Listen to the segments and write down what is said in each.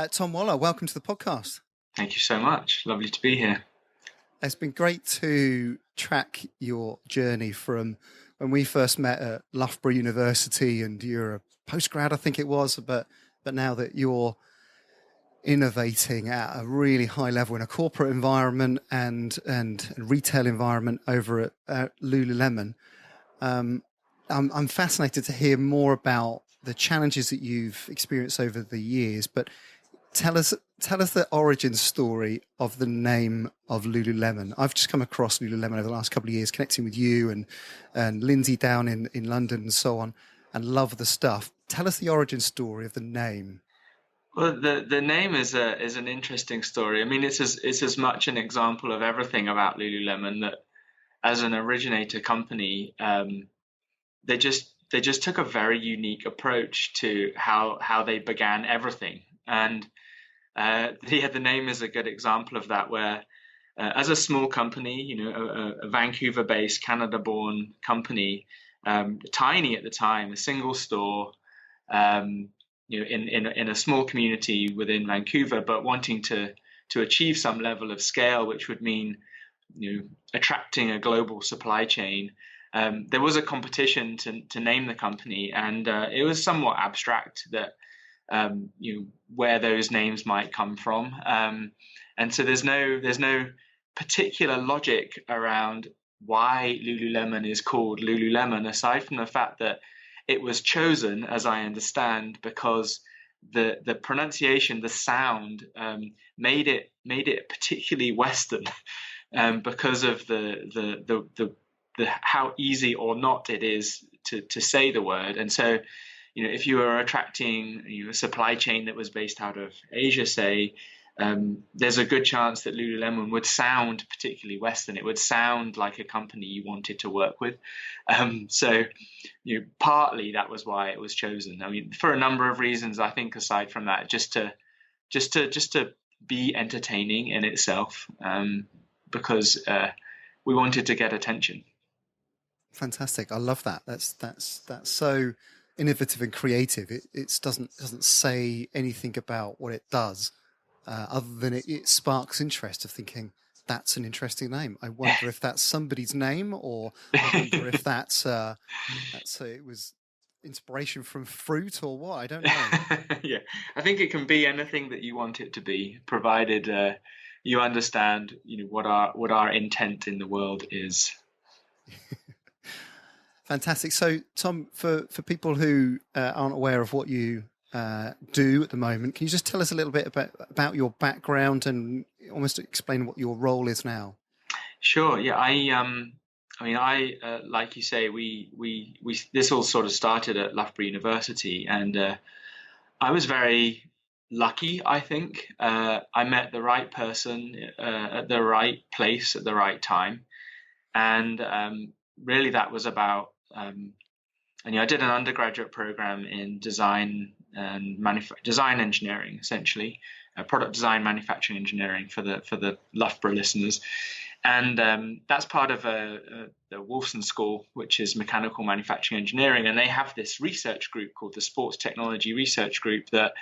Tom Waller, welcome to the podcast. Thank you so much. Lovely to be here. It's been great to track your journey from when we first met at Loughborough University, and you're a postgrad, I think it was, but now that you're innovating at a really high level in a corporate environment and retail environment over at Lululemon. I'm fascinated to hear more about the challenges that you've experienced over the years, but tell us the origin story of the name of Lululemon. I've just come across Lululemon over the last couple of years, connecting with you and Lindsay down in London and so on, and love the stuff. Tell us the origin story of the name. Well, the name is an interesting story. I mean, it's as much an example of everything about Lululemon that, as an originator company, they just took a very unique approach to how they began everything. And the name is a good example of that, where as a small company, a Vancouver-based, Canada-born company, tiny at the time, a single store, in a small community within Vancouver, but wanting to achieve some level of scale, which would mean attracting a global supply chain. There was a competition to name the company, and it was somewhat abstract that where those names might come from, and so there's no particular logic around why Lululemon is called Lululemon, aside from the fact that it was chosen, as I understand, because the pronunciation, the sound, made it particularly Western, because of the how easy or not it is to say the word. And so, if you were attracting a supply chain that was based out of Asia, say, there's a good chance that Lululemon would sound particularly Western. It would sound like a company you wanted to work with. So partly that was why it was chosen. I mean, for a number of reasons, I think, aside from that, just to be entertaining in itself, because we wanted to get attention. Fantastic. I love that. That's so innovative and creative. It doesn't say anything about what it does, other than it sparks interest of thinking, that's an interesting name. I wonder if that's somebody's name, or I wonder if it was inspiration from fruit or what. I don't know. Yeah, I think it can be anything that you want it to be, provided you understand, what our intent in the world is. Fantastic. So, Tom, for people who aren't aware of what you do at the moment, can you just tell us a little bit about your background and almost explain what your role is now? Sure. Yeah. I like you say, we this all sort of started at Loughborough University, and I was very lucky, I think. I met the right person at the right place at the right time, and really that was about. And I did an undergraduate program in design and design engineering, essentially, product design, manufacturing engineering for the Loughborough listeners, and that's part of the Wolfson School, which is mechanical manufacturing engineering, and they have this research group called the Sports Technology Research Group that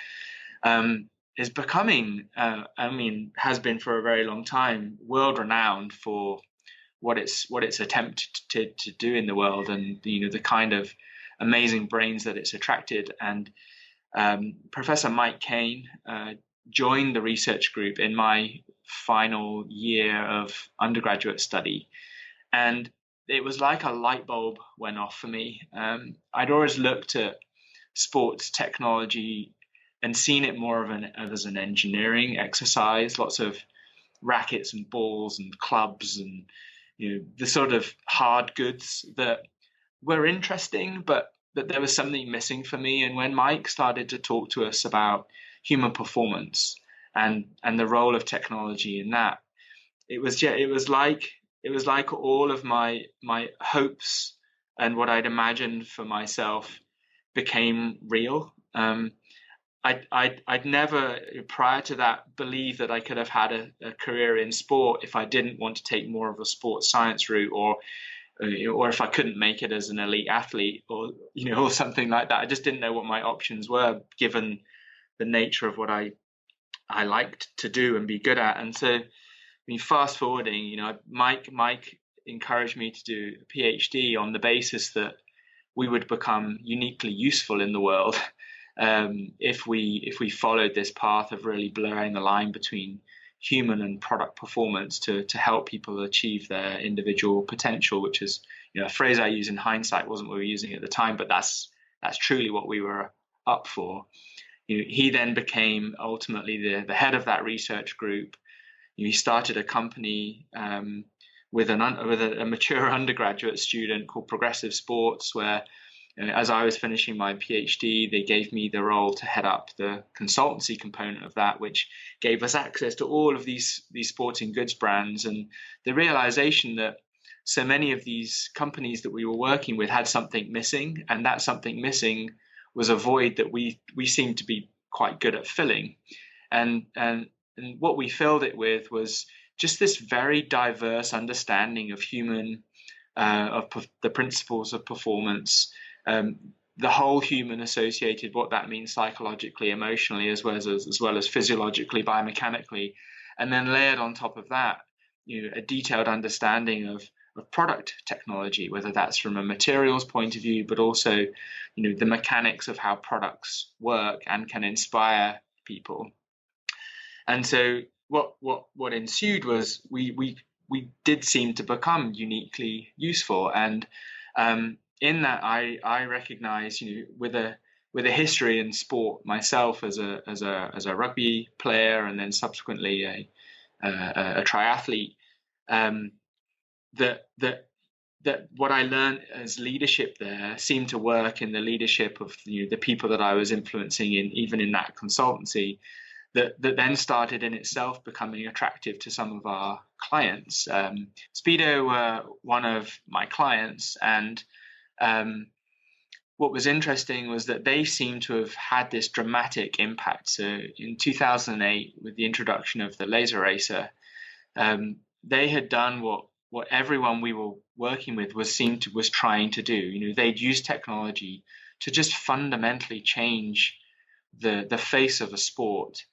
is becoming, has been for a very long time, world renowned for what it's attempted to do in the world, and the kind of amazing brains that it's attracted. And Professor Mike Cain joined the research group in my final year of undergraduate study, and it was like a light bulb went off for me. I'd always looked at sports technology and seen it more as an engineering exercise, lots of rackets and balls and clubs and the sort of hard goods that were interesting, but that there was something missing for me. And when Mike started to talk to us about human performance and the role of technology in that, it was like all of my hopes and what I'd imagined for myself became real. I'd never, prior to that, believed that I could have had a career in sport if I didn't want to take more of a sports science route, or if I couldn't make it as an elite athlete, or something like that. I just didn't know what my options were, given the nature of what I I liked to do and be good at. And so, I mean, fast forwarding, you know, Mike encouraged me to do a PhD on the basis that we would become uniquely useful in the world if we followed this path of really blurring the line between human and product performance to help people achieve their individual potential, which is, you know, a phrase I use in hindsight, wasn't what we were using at the time, but that's truly what we were up for. You know, he then became ultimately the head of that research group. You know, he started a company with a mature undergraduate student called Progressive Sports, where, you know, as I was finishing my PhD, they gave me the role to head up the consultancy component of that, which gave us access to all of these sporting goods brands, and the realization that so many of these companies that we were working with had something missing, and that something missing was a void that we seemed to be quite good at filling. And what we filled it with was just this very diverse understanding of human, the principles of performance, the whole human associated, what that means psychologically, emotionally, as well as physiologically, biomechanically, and then layered on top of that, you know, a detailed understanding of product technology, whether that's from a materials point of view, but also, you know, the mechanics of how products work and can inspire people. And so what ensued was we did seem to become uniquely useful. And in that, I recognize, you know, with a history in sport myself as a rugby player and then subsequently a triathlete, that what I learned as leadership there seemed to work in the leadership of, you know, the people that I was influencing even in that consultancy, that then started in itself becoming attractive to some of our clients. Speedo were one of my clients, and what was interesting was that they seemed to have had this dramatic impact. So in 2008, with the introduction of the laser racer, they had done what everyone we were working with was trying to do. You know, they'd used technology to just fundamentally change the face of a sport.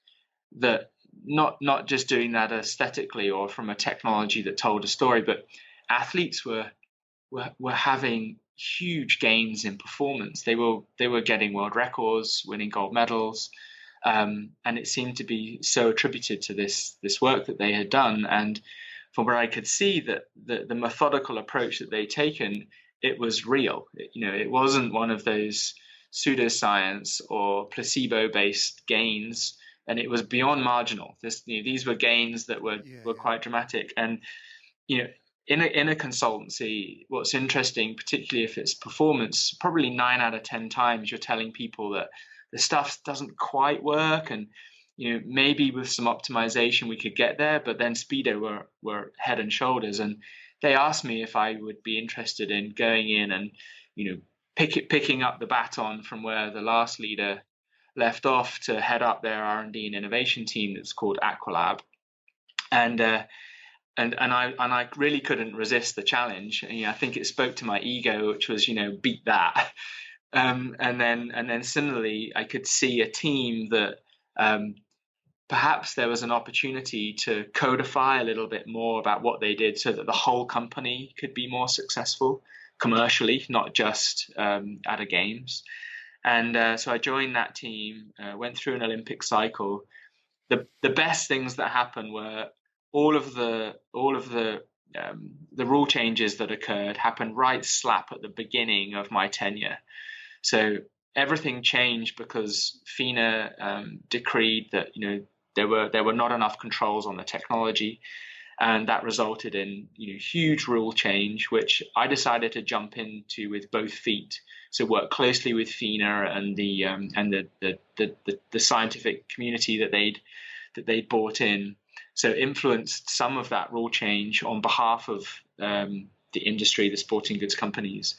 That not just doing that aesthetically or from a technology that told a story, but athletes were having huge gains in performance. They were getting world records, winning gold medals, and it seemed to be so attributed to this work that they had done. And from where I could see that the methodical approach that they'd taken, it was real. It wasn't one of those pseudoscience or placebo-based gains, and it was beyond marginal. These were gains that were quite dramatic. And in a consultancy, what's interesting, particularly if it's performance, probably 9 out of 10 times you're telling people that the stuff doesn't quite work, and maybe with some optimization we could get there, but then Speedo were head and shoulders. And they asked me if I would be interested in going in and picking up the baton from where the last leader left off to head up their R&D and innovation team that's called Aqualab. And I really couldn't resist the challenge. I think it spoke to my ego, which was, beat that. And then similarly, I could see a team that perhaps there was an opportunity to codify a little bit more about what they did so that the whole company could be more successful commercially, not just at a games. And so I joined that team, went through an Olympic cycle. The best things that happened were all of the rule changes that occurred happened right slap at the beginning of my tenure. So everything changed because FINA decreed that there were not enough controls on the technology, and that resulted in huge rule change, which I decided to jump into with both feet. So work closely with FINA and the scientific community that they'd brought in. So influenced some of that rule change on behalf of the industry, the sporting goods companies.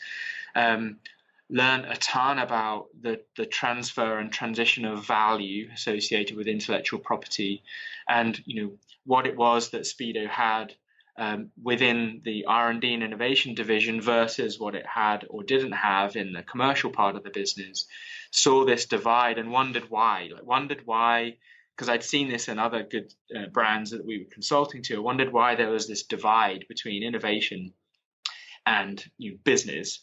Learn a ton about the transfer and transition of value associated with intellectual property, and what it was that Speedo had within the R&D and innovation division versus what it had or didn't have in the commercial part of the business. Saw this divide and wondered why because I'd seen this in other good brands that we were consulting to. I wondered why there was this divide between innovation and business.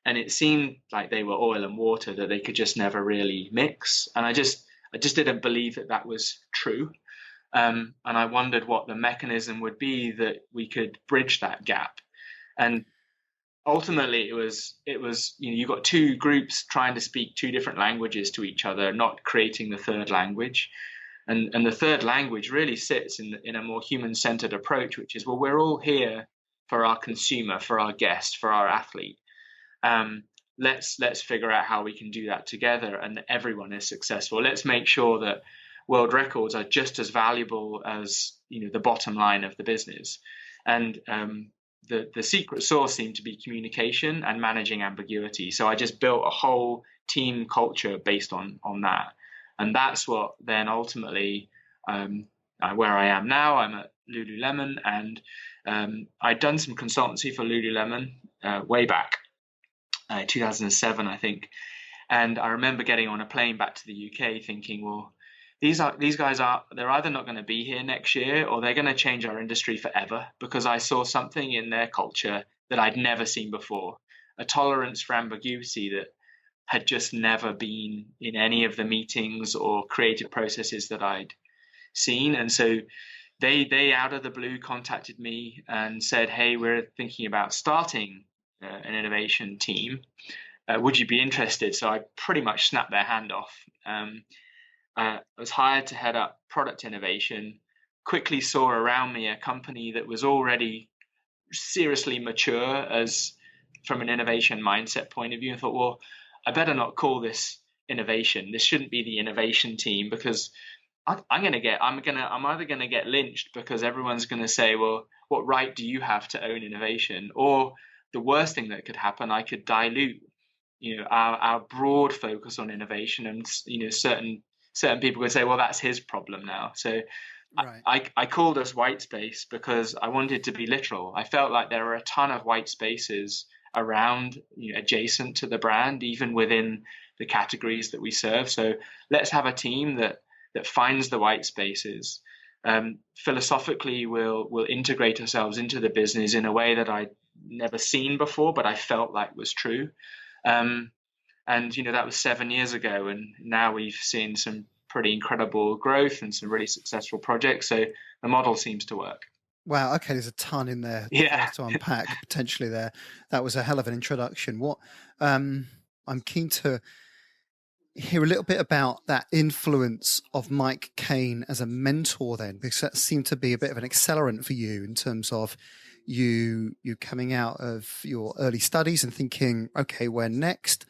And it seemed like they were oil and water, that they could just never really mix. And I just didn't believe that was true. And I wondered what the mechanism would be that we could bridge that gap. And ultimately, it was you got two groups trying to speak two different languages to each other, not creating the third language. And the third language really sits in a more human-centered approach, which is, well, we're all here for our consumer, for our guest, for our athlete. Let's figure out how we can do that together, and everyone is successful. Let's make sure that world records are just as valuable as the bottom line of the business. And the secret sauce seemed to be communication and managing ambiguity. So I just built a whole team culture based on that. And that's what then ultimately, where I am now, I'm at Lululemon, and I'd done some consultancy for Lululemon way back, 2007, I think. And I remember getting on a plane back to the UK thinking, well, these guys they're either not going to be here next year, or they're going to change our industry forever, because I saw something in their culture that I'd never seen before, a tolerance for ambiguity that had just never been in any of the meetings or creative processes that I'd seen. And so they out of the blue contacted me and said, hey, we're thinking about starting an innovation team. Would you be interested? So I pretty much snapped their hand off. I was hired to head up product innovation, quickly saw around me a company that was already seriously mature as from an innovation mindset point of view, and thought, well, I better not call this innovation. This shouldn't be the innovation team, because I'm either going to get lynched because everyone's going to say, well, what right do you have to own innovation? Or the worst thing that could happen, I could dilute our broad focus on innovation, and certain people would say, well, that's his problem now. So right. I called us Whitespace because I wanted to be literal. I felt like there were a ton of white spaces around, adjacent to the brand, even within the categories that we serve. So let's have a team that finds the white spaces. Philosophically, we'll integrate ourselves into the business in a way that I'd never seen before, but I felt like was true. And that was 7 years ago, and now we've seen some pretty incredible growth and some really successful projects. So the model seems to work. Wow. Okay, there's a ton in there to unpack potentially there. That was a hell of an introduction. What I'm keen to hear a little bit about that influence of Mike Cain as a mentor then, because that seemed to be a bit of an accelerant for you in terms of you coming out of your early studies and thinking, okay, where next?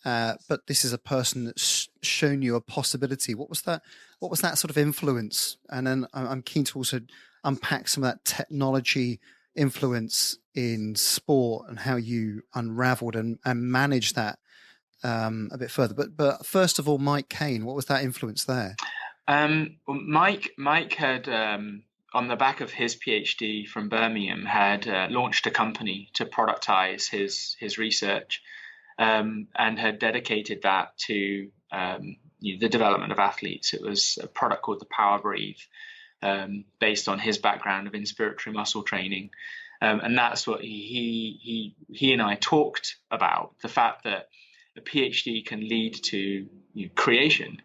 But this is a person that's shown you a possibility. What was that sort of influence? And then I'm keen to also unpack some of that technology influence in sport and how you unraveled and managed that a bit further. But first of all, Mike Cain, what was that influence there? Well, Mike had, on the back of his PhD from Birmingham, had launched a company to productize his research. And had dedicated that to the development of athletes. It was a product called the Power Breathe, based on his background of inspiratory muscle training, and that's what he and I talked about, the fact that a PhD can lead to creation,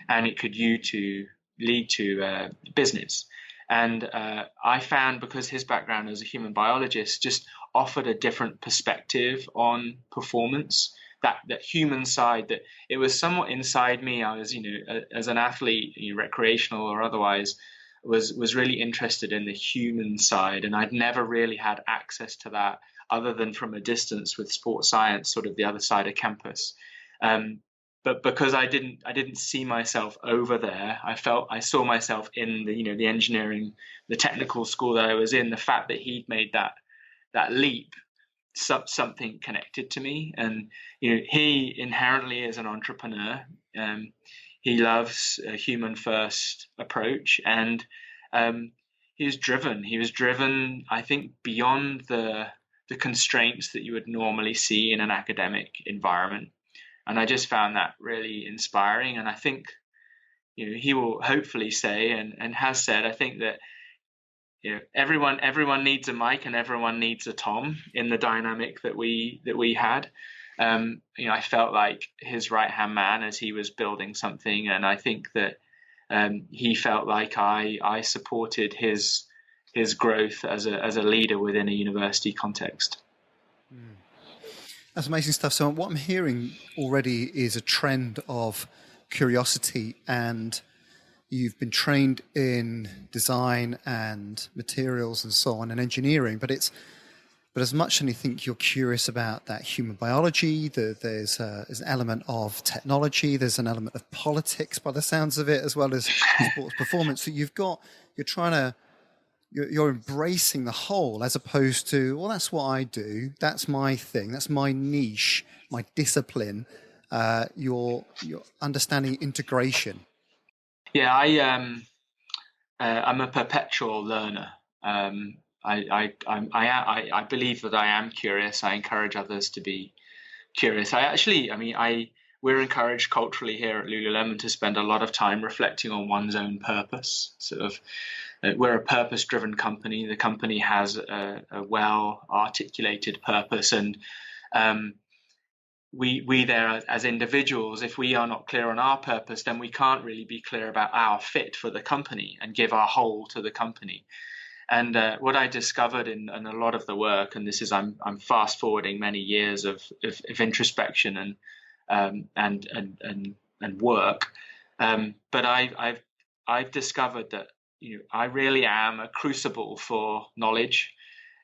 and it could lead to business. And I found, because his background as a human biologist just offered a different perspective on performance, that human side, that it was somewhat inside me. I was, as an athlete, recreational or otherwise, was really interested in the human side, and I'd never really had access to that other than from a distance with sports science, sort of the other side of campus. But because I didn't see myself over there, I saw myself in the engineering, the technical school that I was in. The fact that he'd made that leap, something connected to me. And he inherently is an entrepreneur. He loves a human first approach, and he was driven, I think, beyond the constraints that you would normally see in an academic environment. And I just found that really inspiring. And I think he will hopefully say and has said, I think that everyone needs a Mike and everyone needs a Tom in the dynamic that we had. I felt like his right hand man as he was building something, and I think that he felt like I supported his growth as a leader within a university context. That's amazing stuff. So what I'm hearing already is a trend of curiosity, and you've been trained in design and materials and so on and engineering, but as much as anything, you're curious about that human biology. There's an element of technology. There's an element of politics, by the sounds of it, as well as sports performance. So you're embracing the whole, as opposed to, well, that's what I do. That's my thing. That's my niche, my discipline. You're understanding integration. Yeah, I'm a perpetual learner. I believe that I am curious. I encourage others to be curious. We're encouraged culturally here at Lululemon to spend a lot of time reflecting on one's own purpose. We're a purpose-driven company. The company has a well-articulated purpose, and we there as individuals, if we are not clear on our purpose, then we can't really be clear about our fit for the company and give our whole to the company. And what I discovered in a lot of the work, and this is I'm fast forwarding many years of introspection and work, but I've discovered that I really am a crucible for knowledge,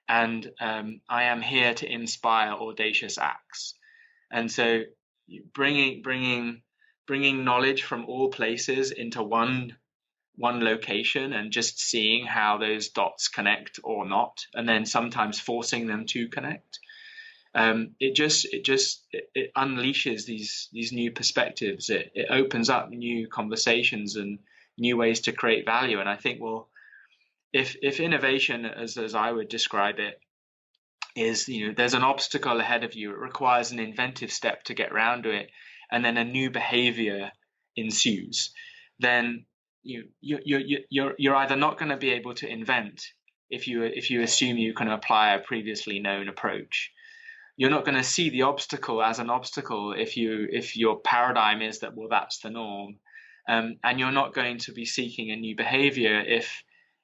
and I am here to inspire audacious acts. And so bringing knowledge from all places into one location and just seeing how those dots connect or not, and then sometimes forcing them to connect. It unleashes these new perspectives. It opens up new conversations and new ways to create value. And I think, well, if innovation, as I would describe it, is there's an obstacle ahead of you. It requires an inventive step to get around to it, and then a new behavior ensues. Then you're either not going to be able to invent if you assume you can apply a previously known approach. You're not going to see the obstacle as an obstacle if your paradigm is that, well, that's the norm, and you're not going to be seeking a new behavior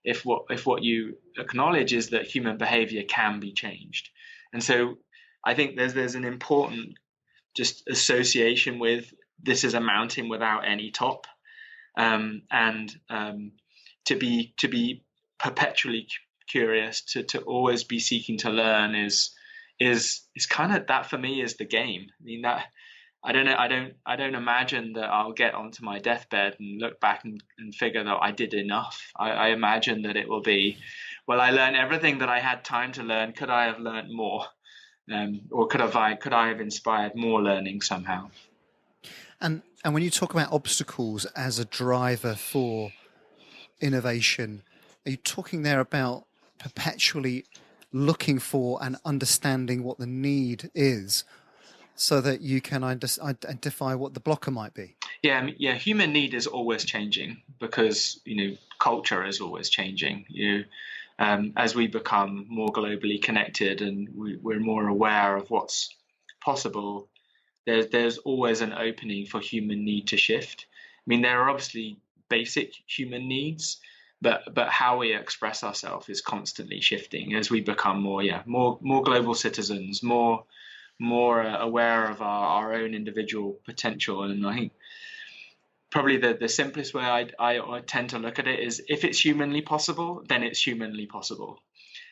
if what you acknowledge is that human behavior can be changed. And so I think there's an important just association with this is a mountain without any top. And to be perpetually curious, to always be seeking to learn is kind of, that for me is the game. I mean, that I don't imagine that I'll get onto my deathbed and look back and figure that I did enough. I imagine that it will be, well, I learned everything that I had time to learn. Could I have learned more? Or could I have inspired more learning somehow? And when you talk about obstacles as a driver for innovation, are you talking there about perpetually looking for and understanding what the need is so that you can identify what the blocker might be? Yeah, human need is always changing because, culture is always changing. As we become more globally connected and we're more aware of what's possible, there's always an opening for human need to shift. I mean, there are obviously basic human needs, but how we express ourselves is constantly shifting as we become more global citizens, more aware of our own individual potential. And I think probably the simplest way I tend to look at it is, if it's humanly possible, then it's humanly possible.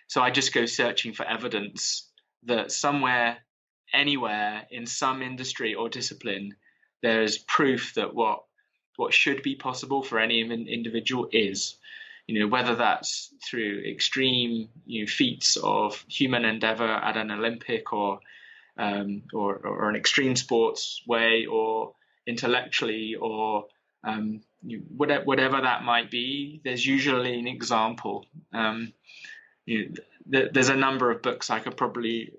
So I just go searching for evidence that somewhere, anywhere, in some industry or discipline, there's proof that what should be possible for any individual is, whether that's through extreme feats of human endeavor at an Olympic or an extreme sports way, or intellectually, or whatever that might be. There's usually an example. There's a number of books I could probably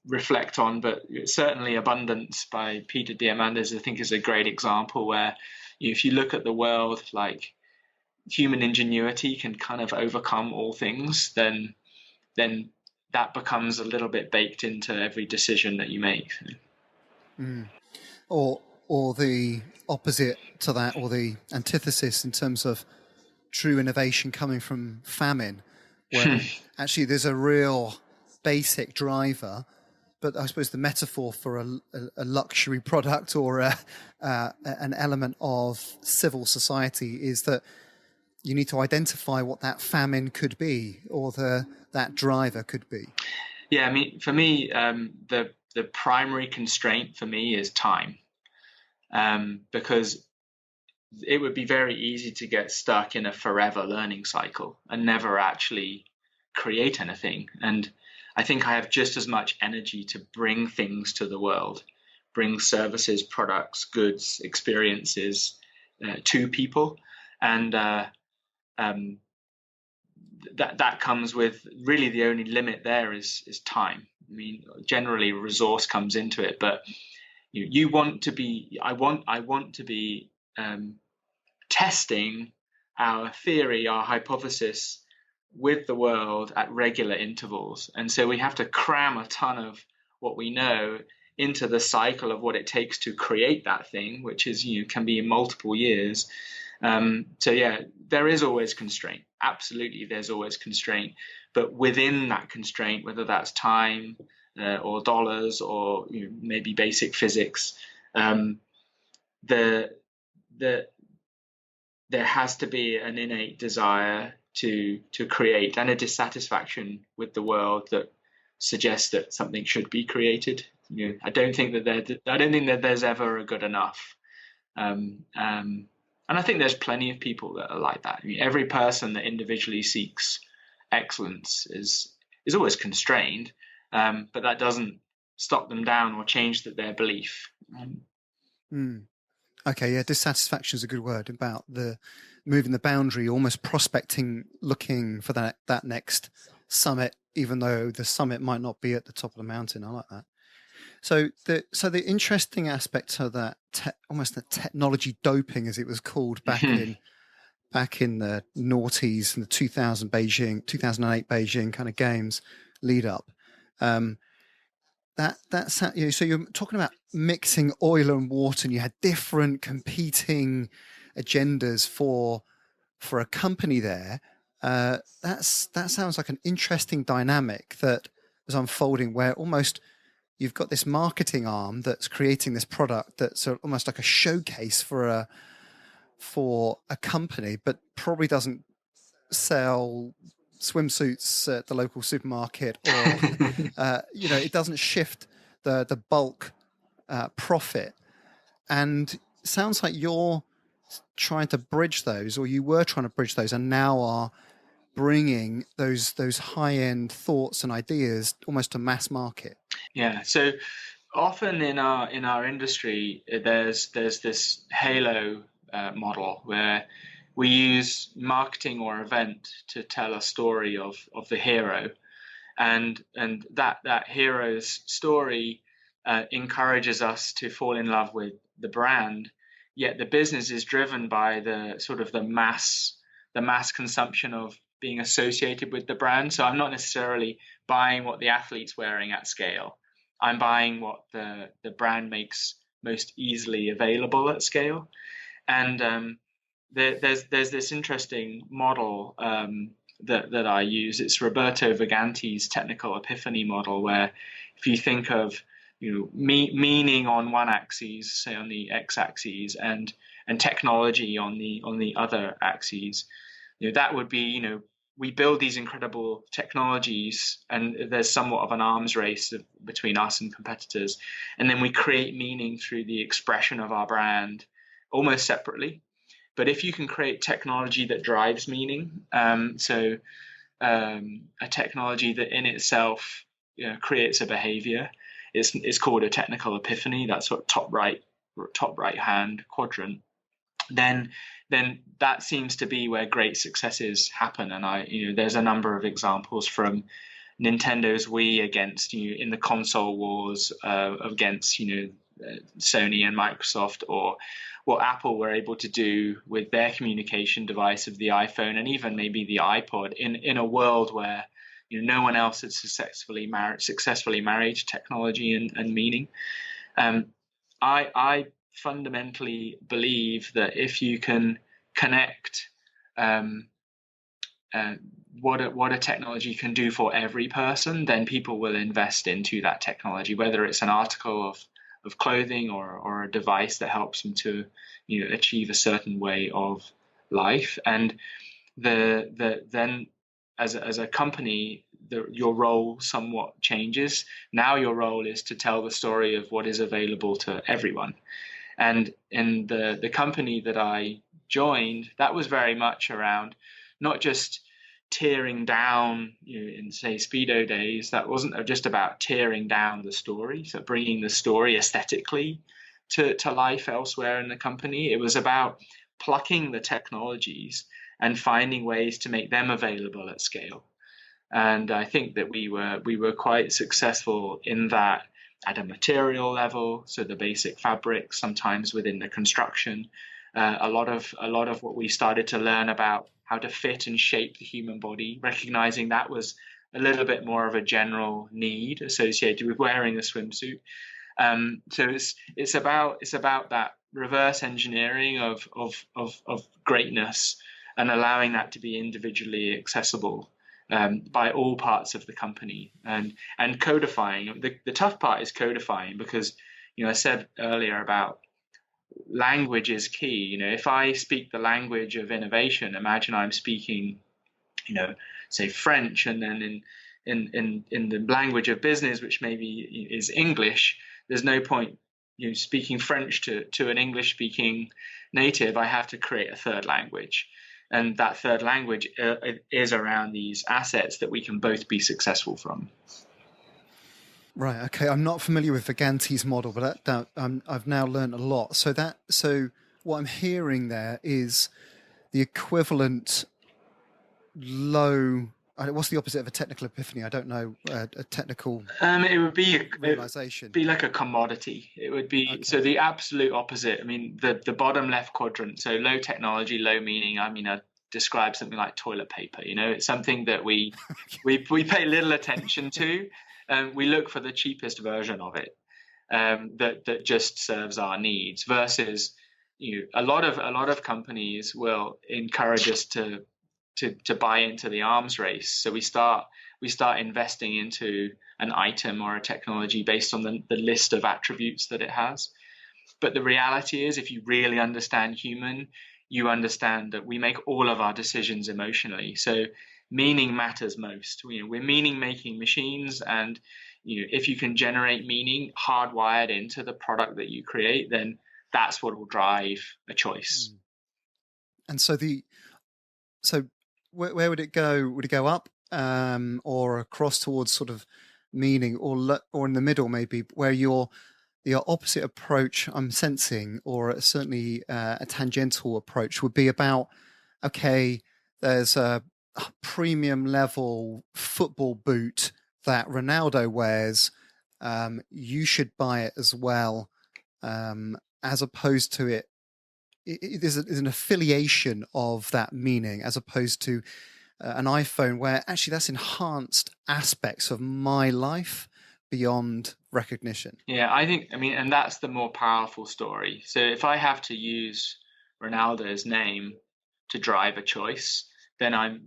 reflect on, but certainly Abundance by Peter Diamandis, I think, is a great example where if you look at the world, like human ingenuity can kind of overcome all things, then that becomes a little bit baked into every decision that you make. Mm. Or the opposite to that, or the antithesis in terms of true innovation coming from famine, where actually there's a real basic driver, but I suppose the metaphor for a luxury product or an element of civil society is that you need to identify what that famine could be, or that driver could be. Yeah, I mean, for me, the primary constraint for me is time, because it would be very easy to get stuck in a forever learning cycle and never actually create anything. And I think I have just as much energy to bring things to the world, bring services, products, goods, experiences to people. And that comes with, really the only limit there is time. I mean, generally resource comes into it, but you want to be, I want to be testing our theory, our hypothesis with the world at regular intervals. And so we have to cram a ton of what we know into the cycle of what it takes to create that thing, which is, can be in multiple years. So yeah, there is always constraint. Absolutely, there's always constraint. But within that constraint, whether that's time or dollars or maybe basic physics, there has to be an innate desire to create, and a dissatisfaction with the world that suggests that something should be created. I don't think that there's ever a good enough. And I think there's plenty of people that are like that. I mean, every person that individually seeks excellence is always constrained, but that doesn't stop them down or change their belief. Okay, yeah, dissatisfaction is a good word, about the moving the boundary, almost prospecting, looking for that next summit, even though the summit might not be at the top of the mountain. I like that. So the interesting aspect of that, almost the technology doping, as it was called back in the noughties and the 2008 Beijing kind of games lead up. That's so you're talking about mixing oil and water, and you had different competing agendas for a company there. That sounds like an interesting dynamic that was unfolding, where almost you've got this marketing arm that's creating this product that's almost like a showcase for a company, but probably doesn't sell swimsuits at the local supermarket, or it doesn't shift the bulk profit. And it sounds like you're trying to bridge those, or you were trying to bridge those, and now are bringing those high-end thoughts and ideas almost to mass market. Yeah. So often in our industry, there's this halo model where we use marketing or event to tell a story of the hero, and that hero's story encourages us to fall in love with the brand. Yet the business is driven by the mass consumption of being associated with the brand. So I'm not necessarily buying what the athlete's wearing at scale. I'm buying what the brand makes most easily available at scale. And there's this interesting model that I use. It's Roberto Vaganti's technical epiphany model, where if you think of meaning on one axis, say on the x-axis, and technology on the other axes, that would be we build these incredible technologies, and there's somewhat of an arms race between us and competitors, and then we create meaning through the expression of our brand almost separately. But if you can create technology that drives meaning, a technology that in itself creates a behavior, it's called a technical epiphany. That's sort of top right hand quadrant. Then that seems to be where great successes happen. And there's a number of examples from Nintendo's Wii against in the console wars against Sony and Microsoft, or what Apple were able to do with their communication device of the iPhone, and even maybe the iPod, in a world where no one else had successfully married technology and meaning. I fundamentally believe that if you can connect what a technology can do for every person, then people will invest into that technology, whether it's an article of clothing or a device that helps them to achieve a certain way of life. And then as a company, your role somewhat changes. Now your role is to tell the story of what is available to everyone. And in the company that I joined, that was very much around not just tearing down, in say Speedo days, that wasn't just about tearing down the story, so bringing the story aesthetically to life elsewhere in the company. It was about plucking the technologies and finding ways to make them available at scale. And I think that we were quite successful in that at a material level. So the basic fabrics, sometimes within the construction, a lot of what we started to learn about how to fit and shape the human body, recognizing that was a little bit more of a general need associated with wearing a swimsuit. So it's about that reverse engineering of greatness and allowing that to be individually accessible by all parts of the company, and codifying. The tough part is codifying, because I said earlier about language is key. If I speak the language of innovation, imagine I'm speaking, say French, and then in the language of business, which maybe is English, there's no point speaking French to an English speaking native. I have to create a third language. And that third language is around these assets that we can both be successful from. Right. Okay. I'm not familiar with Vaganti's model, but I've now learned a lot. So what I'm hearing there is the equivalent low. What's the opposite of a technical epiphany? I don't know. A technical. It would be realization. It would be like a commodity. It would be So the absolute opposite. I mean, the bottom left quadrant. So low technology, low meaning. I mean, I describe something like toilet paper. It's something that we pay little attention to. We look for the cheapest version of it that just serves our needs. Versus, a lot of companies will encourage us to buy into the arms race. So we start investing into an item or a technology based on the list of attributes that it has. But the reality is, if you really understand human, you understand that we make all of our decisions emotionally. So meaning matters most. We're meaning-making machines, and if you can generate meaning hardwired into the product that you create, then that's what will drive a choice. And so where would it go? Would it go up or across towards sort of meaning, or in the middle maybe, where the opposite approach I'm sensing, or certainly a tangential approach, would be about, okay, there's a premium level football boot that Ronaldo wears. You should buy it as well, as opposed to it. There's an affiliation of that meaning, as opposed to an iPhone where actually that's enhanced aspects of my life beyond recognition. Yeah, and that's the more powerful story. So if I have to use Ronaldo's name to drive a choice, then I've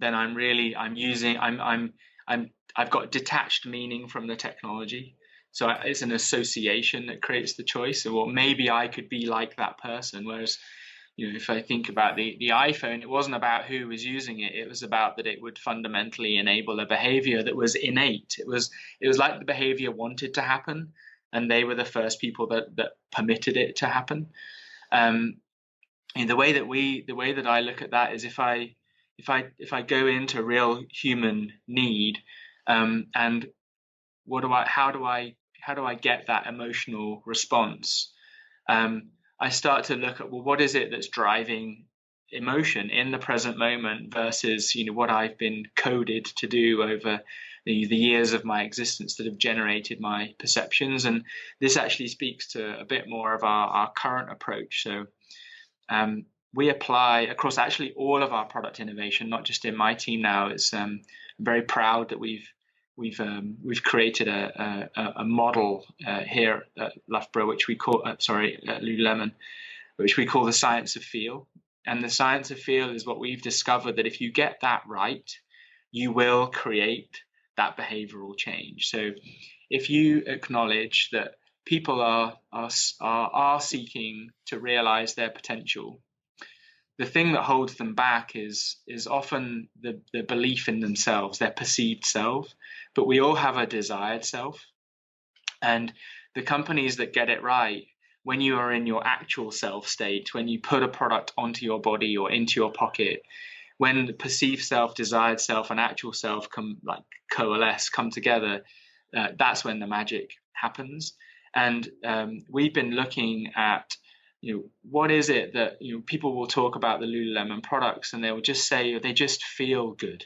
got detached meaning from the technology. So it's an association that creates the choice. So, well, maybe I could be like that person. Whereas, if I think about the iPhone, it wasn't about who was using it. It was about that it would fundamentally enable a behavior that was innate. It was like the behavior wanted to happen, and they were the first people that permitted it to happen. And the way that I look at that is, if I go into real human need, and how do I get that emotional response? I start to look at, well, what is it that's driving emotion in the present moment versus what I've been coded to do over the years of my existence that have generated my perceptions. And this actually speaks to a bit more of our current approach. So we apply across actually all of our product innovation, not just in my team now. I'm very proud that we've created a model here at Loughborough, which we call at Lululemon, which we call the science of feel. And the science of feel is what we've discovered, that if you get that right, you will create that behavioral change. So if you acknowledge that people are seeking to realize their potential, the thing that holds them back is often the belief in themselves, their perceived self. But we all have a desired self. And the companies that get it right, when you are in your actual self state, when you put a product onto your body or into your pocket, when the perceived self, desired self, and actual self come together, that's when the magic happens. And we've been looking at, what is it that, people will talk about the Lululemon products and they will just say they just feel good,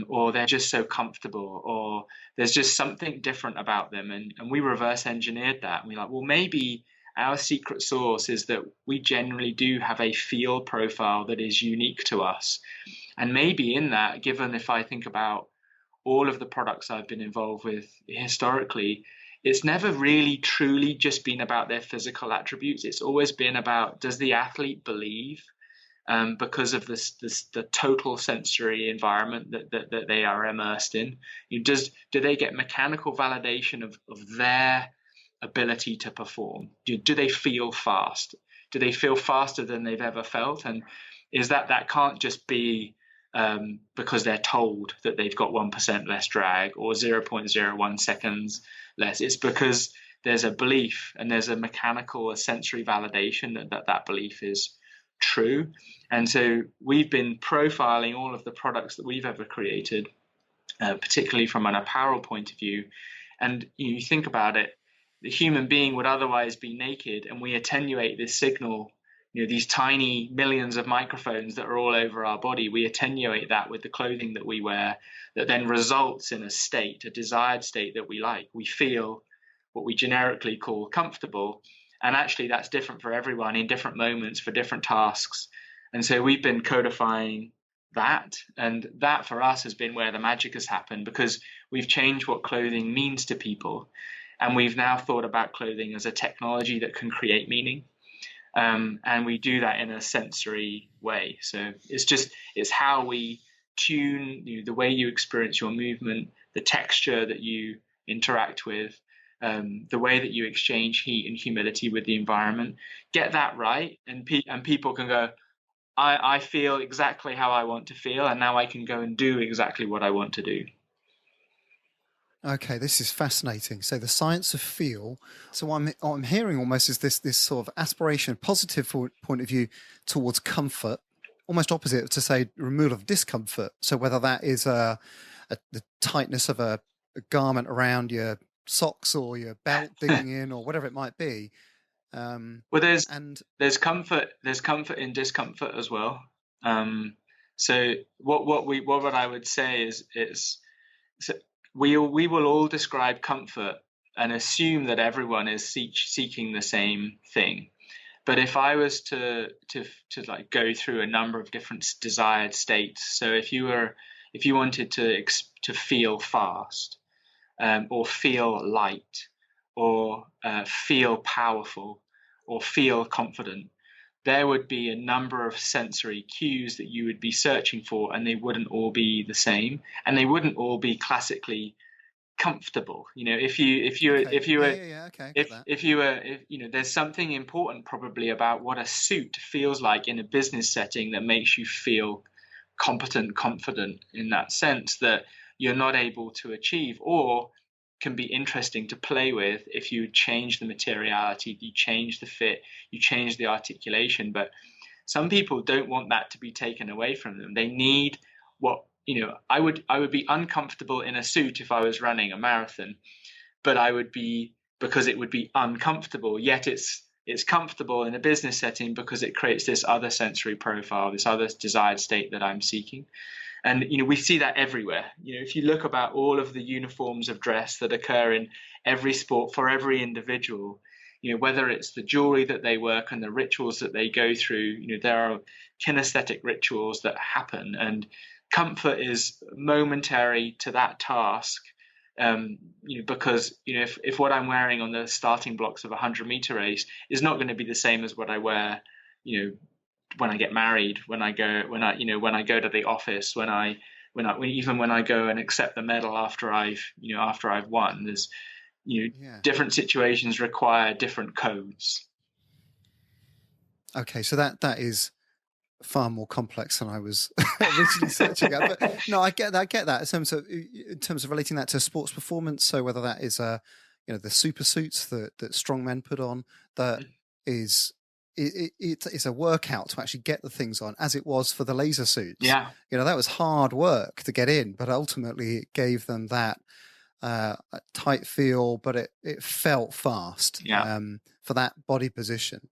or they're just so comfortable, or there's just something different about them. And we reverse engineered that. And we're like, well, maybe our secret sauce is that we generally do have a feel profile that is unique to us. And maybe in that, given if I think about all of the products I've been involved with historically, it's never really truly just been about their physical attributes. It's always been about, does the athlete believe, because of the total sensory environment that they are immersed in? Do they get mechanical validation of their ability to perform? Do they feel fast? Do they feel faster than they've ever felt? And is that can't just be because they're told that they've got 1% less drag or 0.01 seconds less. It's because there's a belief and there's a sensory validation that belief is true. And so we've been profiling all of the products that we've ever created, particularly from an apparel point of view. And you think about it, the human being would otherwise be naked, and we attenuate this signal, these tiny millions of microphones that are all over our body. We attenuate that with the clothing that we wear, that then results in a desired state that we like. We feel what we generically call comfortable. And actually that's different for everyone in different moments for different tasks. And so we've been codifying that. And that for us has been where the magic has happened, because we've changed what clothing means to people. And we've now thought about clothing as a technology that can create meaning. And we do that in a sensory way. So it's how we tune the way you experience your movement, the texture that you interact with, the way that you exchange heat and humidity with the environment. Get that right, and people can go, I feel exactly how I want to feel, and now I can go and do exactly what I want to do. Okay, this is fascinating. So the science of feel. So what I'm hearing almost is this sort of aspiration, positive point of view towards comfort, almost opposite to say removal of discomfort. So whether that is the tightness of a garment around your socks or your belt digging in or whatever it might be. Well, there's comfort in discomfort as well. So what I would say is so we will all describe comfort and assume that everyone is seeking the same thing. But if I was to like go through a number of different desired states, so if you wanted to feel fast, or feel light, or feel powerful, or feel confident, there would be a number of sensory cues that you would be searching for, and they wouldn't all be the same, and they wouldn't all be classically comfortable. If there's something important probably about what a suit feels like in a business setting that makes you feel competent, confident in that sense that you're not able to achieve, or can be interesting to play with if you change the materiality, you change the fit, you change the articulation. But some people don't want that to be taken away from them. They need I would be uncomfortable in a suit if I was running a marathon, but because it would be uncomfortable, yet it's comfortable in a business setting because it creates this other sensory profile, this other desired state that I'm seeking. And, we see that everywhere. If you look about all of the uniforms of dress that occur in every sport for every individual, whether it's the jewelry that they work and the rituals that they go through, there are kinesthetic rituals that happen, and comfort is momentary to that task. Because if what I'm wearing on the starting blocks of a 100-meter race is not going to be the same as what I wear, when I get married, when I go to the office, even when I go and accept the medal after I've won, there's different situations require different codes. Okay, so that is far more complex than I was originally searching at. But no, I get that in terms of relating that to sports performance. So whether that is the super suits that strong men put on, that is it's a workout to actually get the things on, as it was for the laser suits. Yeah, that was hard work to get in, but ultimately it gave them that tight feel, but it felt fast. For that body position.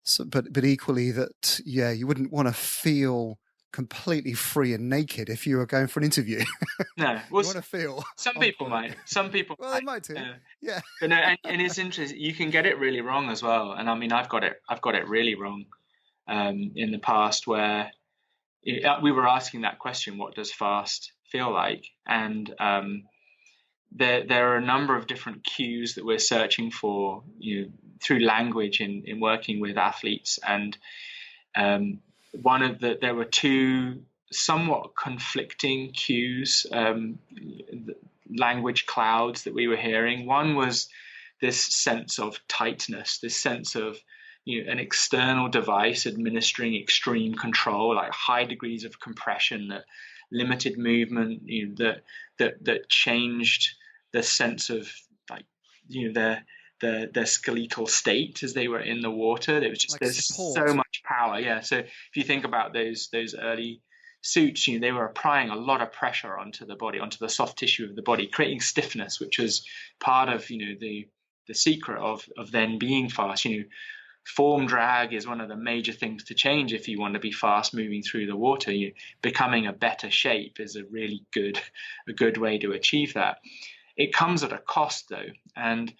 So, but equally that, you wouldn't want to feel completely free and naked if you were going for an interview. No, you want to feel. Some people might. Well, they might too. Yeah. But no, and it's interesting. You can get it really wrong as well. And I mean, I've got it really wrong in the past, where we were asking that question: what does fast feel like? And there are a number of different cues that we're searching for, through language in working with athletes. And there were two somewhat conflicting cues, language clouds that we were hearing. One was this sense of tightness, this sense of an external device administering extreme control, like high degrees of compression, that limited movement, that changed the sense of, like, their skeletal state as they were in the water. There was just, like, there's support. So much power. Yeah. So if you think about those early suits, they were applying a lot of pressure onto the body, onto the soft tissue of the body, creating stiffness, which was part of the secret of then being fast. Form drag is one of the major things to change if you want to be fast moving through the water. Becoming a better shape is a really good way to achieve that. It comes at a cost, though, and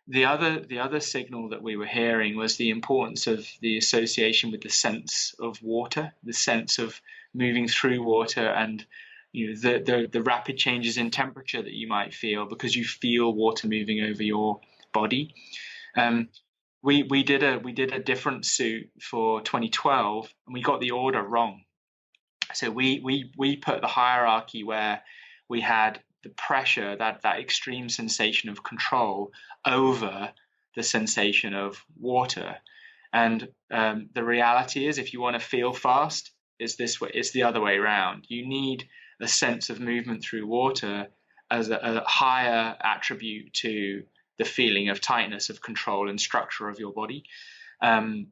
the other signal that we were hearing was the importance of the association with the sense of water, the sense of moving through water, and the rapid changes in temperature that you might feel because you feel water moving over your body. We did a different suit for 2012, and we got the order wrong. So we put the hierarchy where we had the pressure, that extreme sensation of control over the sensation of water. And the reality is, if you want to feel fast, it's this way. It's the other way around. You need a sense of movement through water as a higher attribute to the feeling of tightness, of control and structure of your body. And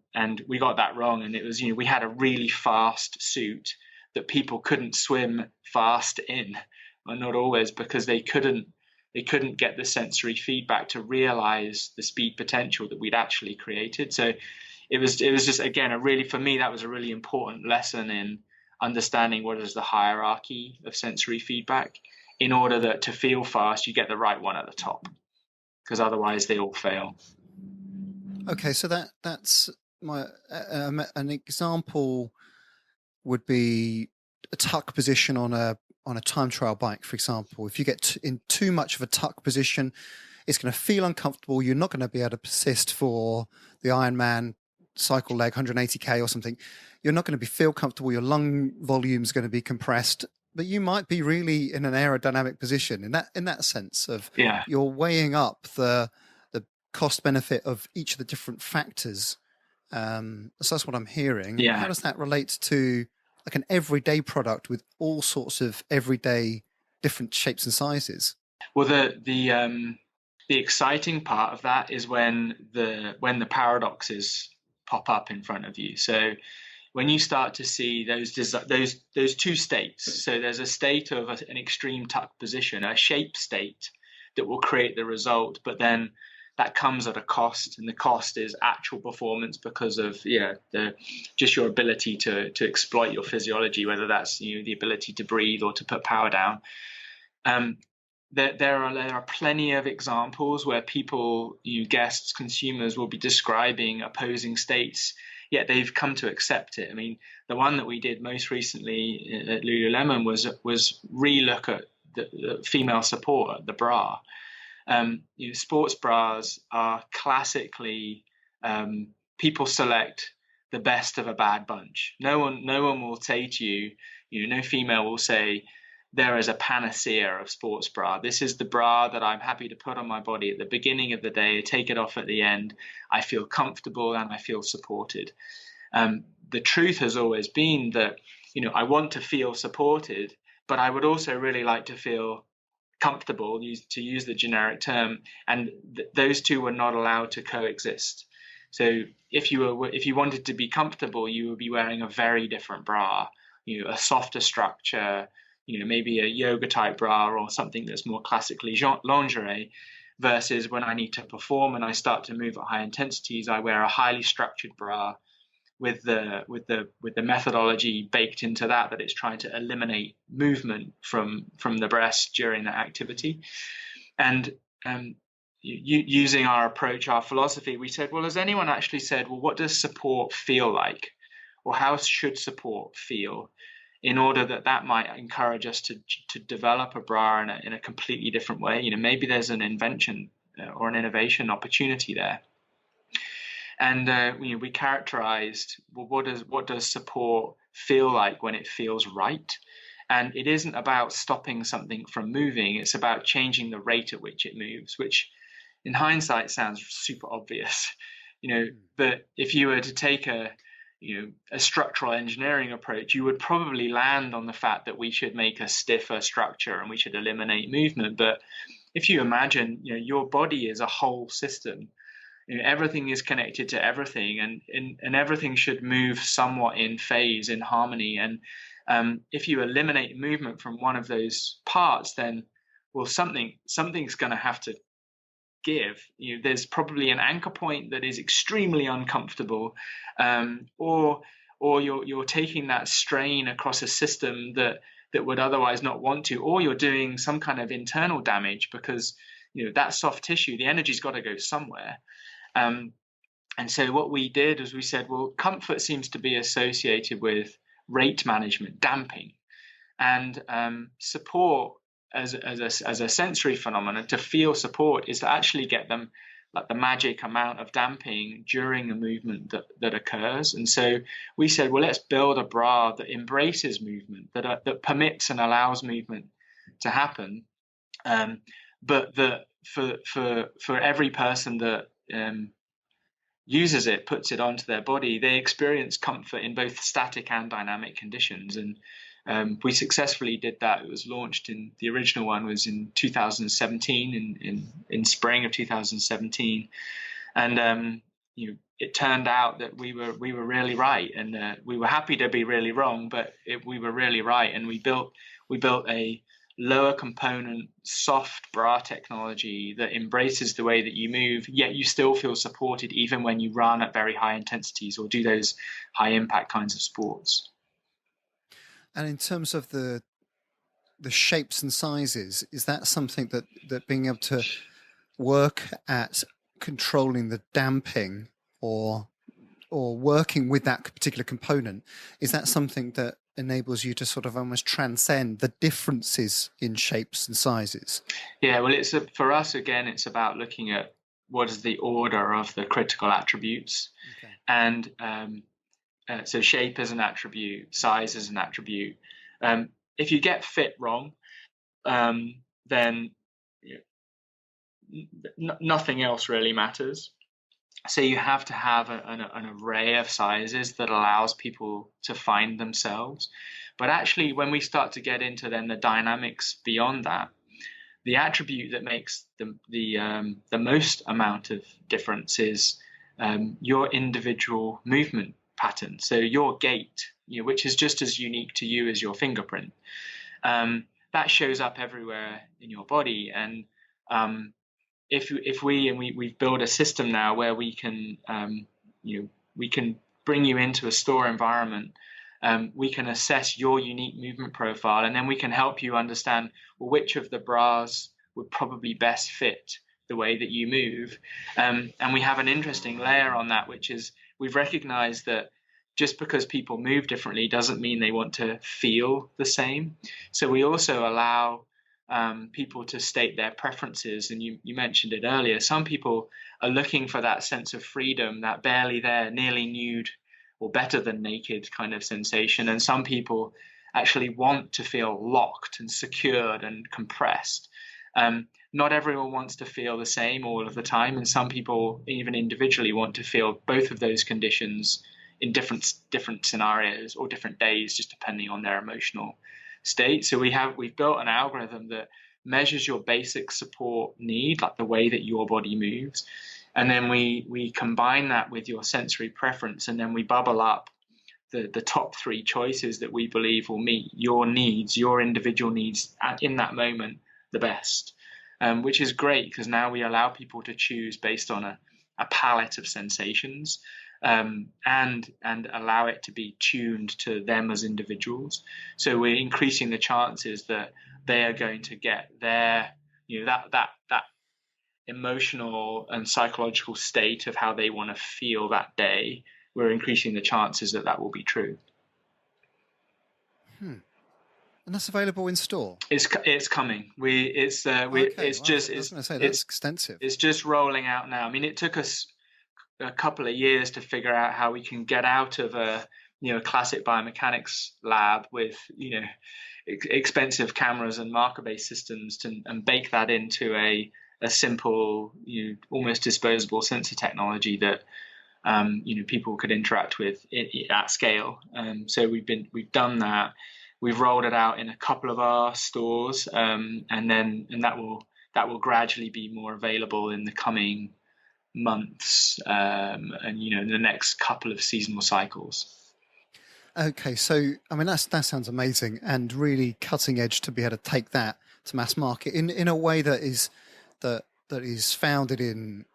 we got that wrong. And it was, we had a really fast suit that people couldn't swim fast in. Well, not always, because they couldn't get the sensory feedback to realize the speed potential that we'd actually created. So it was just, again, for me, that was a really important lesson in understanding what is the hierarchy of sensory feedback, in order that to feel fast, you get the right one at the top, because otherwise they all fail. Okay, so that's my an example would be a tuck position on a time trial bike, for example. If you get in too much of a tuck position, it's going to feel uncomfortable. You're not going to be able to persist for the Ironman cycle leg 180k or something. You're not going to feel comfortable. Your lung volume is going to be compressed, but you might be really in an aerodynamic position in that sense of you're weighing up the cost benefit of each of the different factors. So that's what I'm hearing. Yeah. How does that relate to like an everyday product with all sorts of everyday different shapes and sizes? Well, the exciting part of that is when the paradoxes pop up in front of you. So when you start to see those two states, so there's a state of an extreme tuck position, a shape state that will create the result, but then that comes at a cost, and the cost is actual performance because of just your ability to exploit your physiology, whether that's the ability to breathe or to put power down. There are plenty of examples where people, guests, consumers will be describing opposing states, yet they've come to accept it. I mean, the one that we did most recently at Lululemon was relook at the female support, the bra. Sports bras are classically, people select the best of a bad bunch. No one will say to you, no female will say, there is a panacea of sports bra. This is the bra that I'm happy to put on my body at the beginning of the day, take it off at the end. I feel comfortable and I feel supported. The truth has always been that, I want to feel supported, but I would also really like to feel comfortable, to use the generic term, and those two were not allowed to coexist. So if you wanted to be comfortable, you would be wearing a very different bra, a softer structure, maybe a yoga type bra or something that's more classically lingerie, versus when I need to perform and I start to move at high intensities, I wear a highly structured bra with the methodology baked into that it's trying to eliminate movement from the breast during that activity. And using our approach, our philosophy, we said, well, has anyone actually said, well, what does support feel like, or how should support feel, in order that might encourage us to develop a bra in a completely different way? Maybe there's an invention or an innovation opportunity there. And we characterized, well, what does support feel like when it feels right? And it isn't about stopping something from moving. It's about changing the rate at which it moves, which in hindsight sounds super obvious, but if you were to take a structural engineering approach, you would probably land on the fact that we should make a stiffer structure and we should eliminate movement. But if you imagine, your body is a whole system, everything is connected to everything, and everything should move somewhat in phase, in harmony. And if you eliminate movement from one of those parts, then, well, something's going to have to give. There's probably an anchor point that is extremely uncomfortable, or you're taking that strain across a system that would otherwise not want to, or you're doing some kind of internal damage because that soft tissue, the energy's got to go somewhere. And so what we did is we said, well, comfort seems to be associated with rate management, damping, and support as a sensory phenomenon. To feel support is to actually get them like the magic amount of damping during a movement that occurs. And so we said, well, let's build a bra that embraces movement, that permits and allows movement to happen, but that for every person that uses it, puts it onto their body, they experience comfort in both static and dynamic conditions. And we successfully did that. It was launched the original one was in 2017, in spring of 2017. And it turned out that we were really right, and we were happy to be really wrong, but we were really right. And we built a lower component soft bra technology that embraces the way that you move, yet you still feel supported even when you run at very high intensities or do those high impact kinds of sports. And in terms of the shapes and sizes, is that something that being able to work at controlling the damping or working with that particular component, is that something that enables you to sort of almost transcend the differences in shapes and sizes? Yeah, well, for us, again, it's about looking at what is the order of the critical attributes. Okay. And so shape is an attribute, size is an attribute. If you get fit wrong, then nothing else really matters. So you have to have an array of sizes that allows people to find themselves. But actually, when we start to get into then the dynamics beyond that, the attribute that makes the most amount of difference is your individual movement pattern. So your gait, which is just as unique to you as your fingerprint, that shows up everywhere in your body. And if we've built a system now where we can we can bring you into a store environment, we can assess your unique movement profile, and then we can help you understand, well, which of the bras would probably best fit the way that you move. And we have an interesting layer on that, which is we've recognized that just because people move differently doesn't mean they want to feel the same. So we also allow people to state their preferences. And you mentioned it earlier. Some people are looking for that sense of freedom, that barely there, nearly nude or better than naked kind of sensation. And some people actually want to feel locked and secured and compressed. Not everyone wants to feel the same all of the time. And some people, even individually, want to feel both of those conditions in different scenarios or different days, just depending on their emotional state. So we've built an algorithm that measures your basic support need, like the way that your body moves, and then we combine that with your sensory preference, and then we bubble up the top 3 choices that we believe will meet your needs, your individual needs in that moment the best, which is great because now we allow people to choose based on a palette of sensations. And allow it to be tuned to them as individuals. So we're increasing the chances that they are going to get their, that emotional and psychological state of how they want to feel that day. We're increasing the chances that will be true. And that's available in store. It's coming. It's extensive. It's just rolling out now. I mean, it took us a couple of years to figure out how we can get out of a classic biomechanics lab with expensive cameras and marker-based systems and bake that into a simple almost disposable sensor technology that people could interact with at scale. So we've done that. We've rolled it out in a couple of our stores, and that will gradually be more available in the coming months, and in the next couple of seasonal cycles. Okay, so I mean that sounds amazing and really cutting edge to be able to take that to mass market in a way that is founded in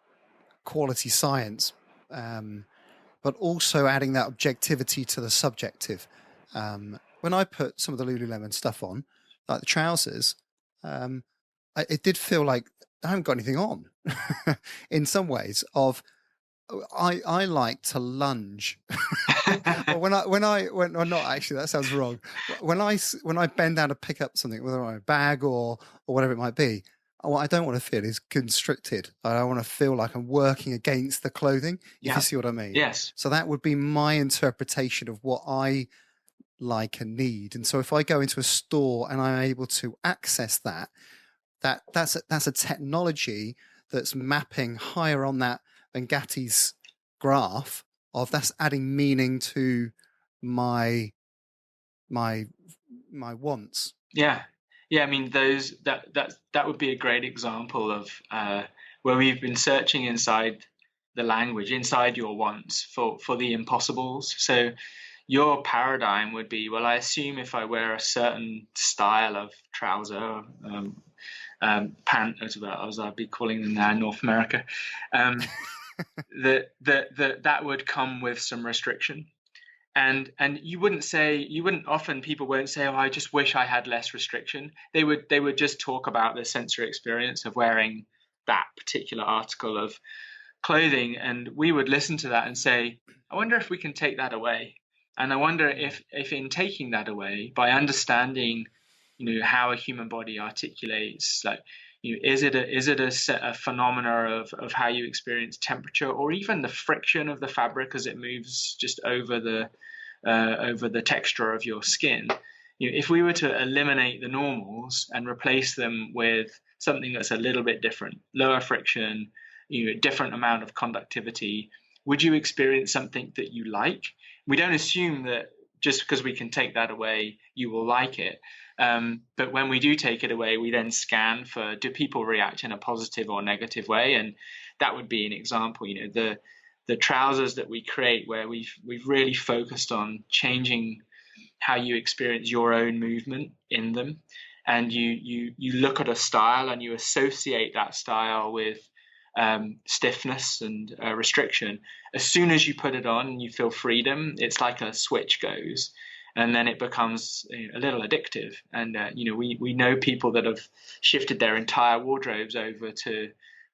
quality science, but also adding that objectivity to the subjective. When I put some of the Lululemon stuff on, like the trousers, it did feel like I haven't got anything on in some ways. I like to lunge. Not actually, that sounds wrong. When I bend down to pick up something, whether I'm a bag or whatever it might be, what I don't want to feel is constricted. I don't want to feel like I'm working against the clothing. If you see what I mean. Yes. So that would be my interpretation of what I like and need. And so if I go into a store and I'm able to access that's a technology that's mapping higher on that than Gatti's graph of that's adding meaning to my wants. Yeah. I mean, that would be a great example of where we've been searching inside the language, inside your wants for the impossibles. So your paradigm would be, well, I assume if I wear a certain style of trouser, pant, as I'd be calling them now in North America, that would come with some restriction. And people won't say, oh, I just wish I had less restriction. They would just talk about the sensory experience of wearing that particular article of clothing. And we would listen to that and say, I wonder if we can take that away. And I wonder if in taking that away, by understanding, how a human body articulates, like, is it a phenomena of how you experience temperature, or even the friction of the fabric as it moves just over the texture of your skin? If we were to eliminate the normals and replace them with something that's a little bit different, lower friction, different amount of conductivity, would you experience something that you like? We don't assume that just because we can take that away, you will like it. But when we do take it away, we then scan for, do people react in a positive or negative way? And that would be an example, the trousers that we create, where we've really focused on changing how you experience your own movement in them. and you look at a style and you associate that style with stiffness and restriction. As soon as you put it on and you feel freedom, it's like a switch goes, and then it becomes a little addictive. And we know people that have shifted their entire wardrobes over to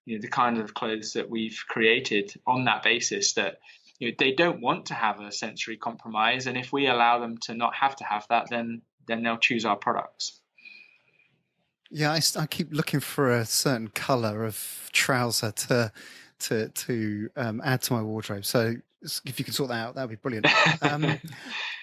the kind of clothes that we've created on that basis, that they don't want to have a sensory compromise, and if we allow them to not have to have that, then they'll choose our products. Yeah, I keep looking for a certain color of trouser to add to my wardrobe. So if you can sort that out, that'd be brilliant.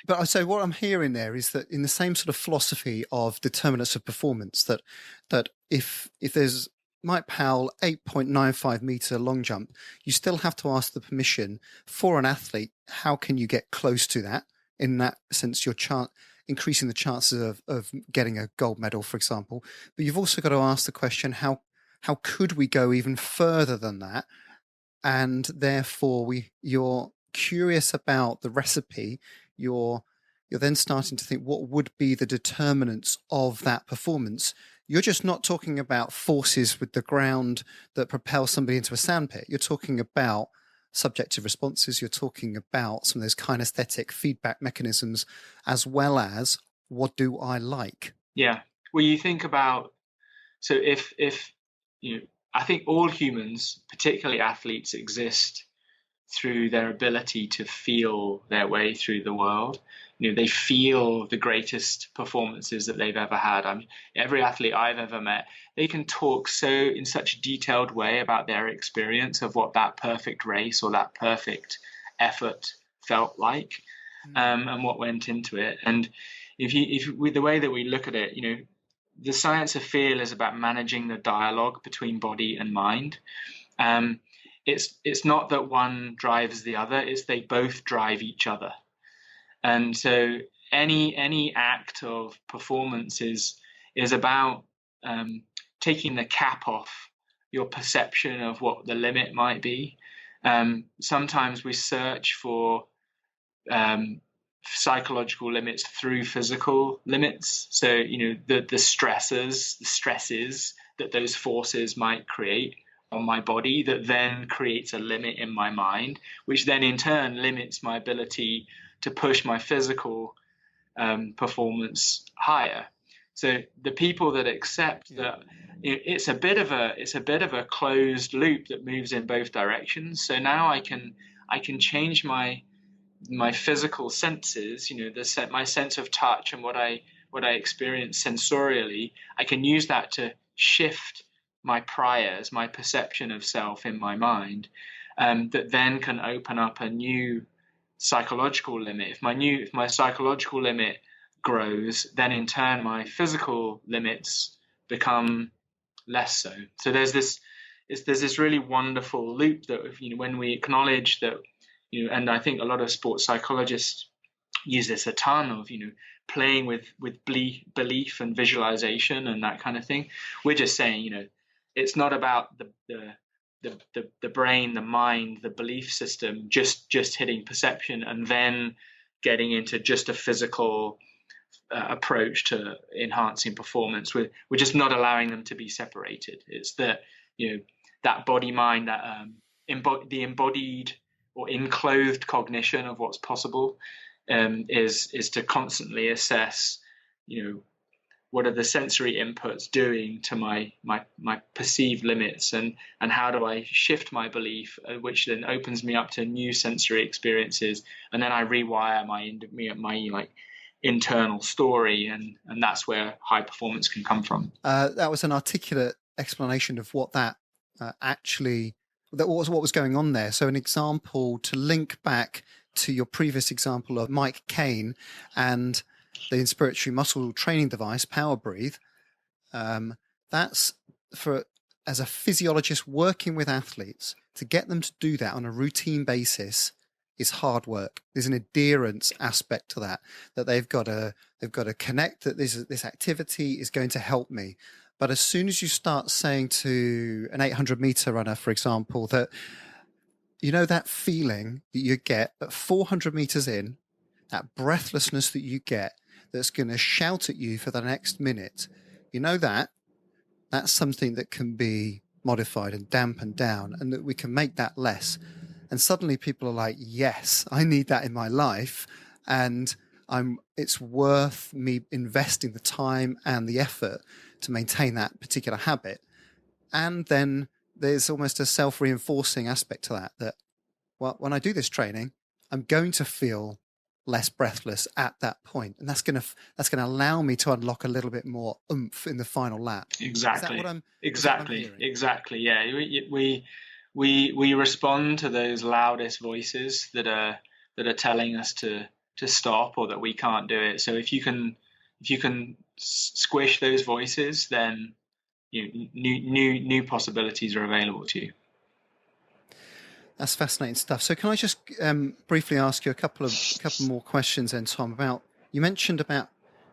But so what I'm hearing there is that in the same sort of philosophy of determinants of performance, that if there's Mike Powell 8.95 meter long jump, you still have to ask the permission for an athlete. How can you get close to that? In that sense, you're increasing the chances of getting a gold medal, for example. But you've also got to ask the question, how could we go even further than that? And therefore, you're curious about the recipe. You're then starting to think, what would be the determinants of that performance? You're just not talking about forces with the ground that propel somebody into a sandpit. You're talking about subjective responses. You're talking about some of those kinesthetic feedback mechanisms, as well as what do I like? Yeah. Well, you think about, so if I think all humans, particularly athletes, exist through their ability to feel their way through the world. They feel the greatest performances that they've ever had. I mean, every athlete I've ever met, they can talk in such a detailed way about their experience of what that perfect race or that perfect effort felt like, and what went into it. And if with the way that we look at it, the science of feel is about managing the dialogue between body and mind. It's not that one drives the other; it's they both drive each other. And so any act of performance is about taking the cap off your perception of what the limit might be. Sometimes we search for psychological limits through physical limits. So the stresses that those forces might create on my body, that then creates a limit in my mind, which then in turn limits my ability to push my physical performance higher. So the people that accept that it's a bit of a closed loop that moves in both directions. So now I can change my physical senses, my sense of touch and what I experience sensorially. I can use that to shift my priors, my perception of self in my mind, that then can open up a new psychological limit. If my psychological limit grows, then in turn my physical limits become less so. So there's this really wonderful loop that when we acknowledge that, and I think a lot of sports psychologists use this a ton of, playing with belief and visualization and that kind of thing. We're just saying, it's not about the brain, the mind, the belief system, just hitting perception and then getting into just a physical approach to enhancing performance. We're just not allowing them to be separated. It's that that body mind, that the embodied or enclothed cognition of what's possible, is to constantly assess what are the sensory inputs doing to my perceived limits, and how do I shift my belief, which then opens me up to new sensory experiences, and then I rewire my internal story, and that's where high performance can come from. That was an articulate explanation of what that what was going on there. So an example to link back to your previous example of Mike Cain and the inspiratory muscle training device, Power Breathe. That's as a physiologist working with athletes, to get them to do that on a routine basis is hard work. There's an adherence aspect to that they've got to connect that this activity is going to help me. But as soon as you start saying to an 800 meter runner, for example, that that feeling that you get at 400 meters in, that breathlessness that you get, that's going to shout at you for the next minute, you know that's something that can be modified and dampened down, and that we can make that less. And suddenly people are like, yes, I need that in my life, and it's worth me investing the time and the effort to maintain that particular habit. And then there's almost a self-reinforcing aspect to that well, when I do this training, I'm going to feel less breathless at that point, and that's going to allow me to unlock a little bit more oomph in the final lap. Exactly. Is that what I'm Exactly. Yeah. We respond to those loudest voices that are telling us to stop, or that we can't do it. So if you can squish those voices, then new possibilities are available to you. That's fascinating stuff. So can I just briefly ask you a couple more questions then, Tom, about, you mentioned about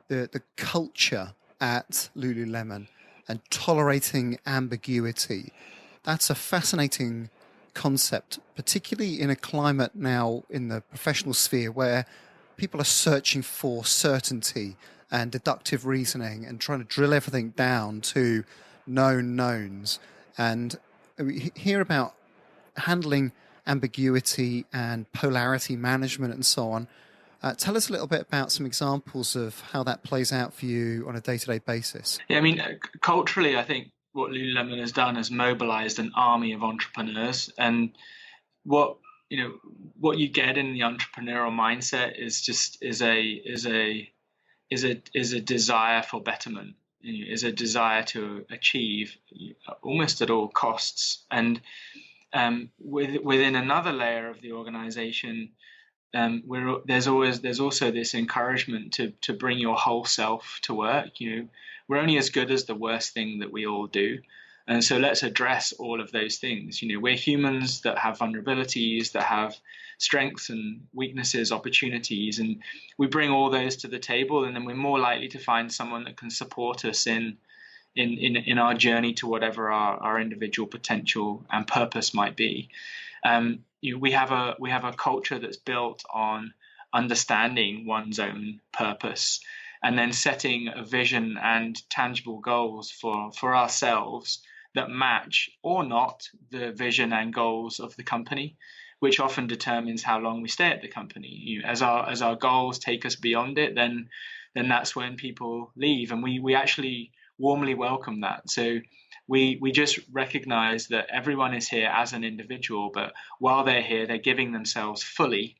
the culture at Lululemon and tolerating ambiguity. That's a fascinating concept, particularly in a climate now in the professional sphere where people are searching for certainty and deductive reasoning and trying to drill everything down to known knowns. And we hear about handling ambiguity and polarity management and so on. Tell us a little bit about some examples of how that plays out for you on a day-to-day basis. Yeah, I mean, culturally, I think what Lululemon has done is mobilized an army of entrepreneurs, and what you get in the entrepreneurial mindset is a desire for betterment, is a desire to achieve almost at all costs. And within another layer of the organization, there's also this encouragement to bring your whole self to work. We're only as good as the worst thing that we all do. And so let's address all of those things. We're humans that have vulnerabilities, that have strengths and weaknesses, opportunities, and we bring all those to the table, and then we're more likely to find someone that can support us in our journey to whatever our individual potential and purpose might be. We have a culture that's built on understanding one's own purpose, and then setting a vision and tangible goals for ourselves that match or not the vision and goals of the company, which often determines how long we stay at the company. As our goals take us beyond it, then that's when people leave, and we actually warmly welcome that. So we just recognize that everyone is here as an individual, but while they're here, they're giving themselves fully,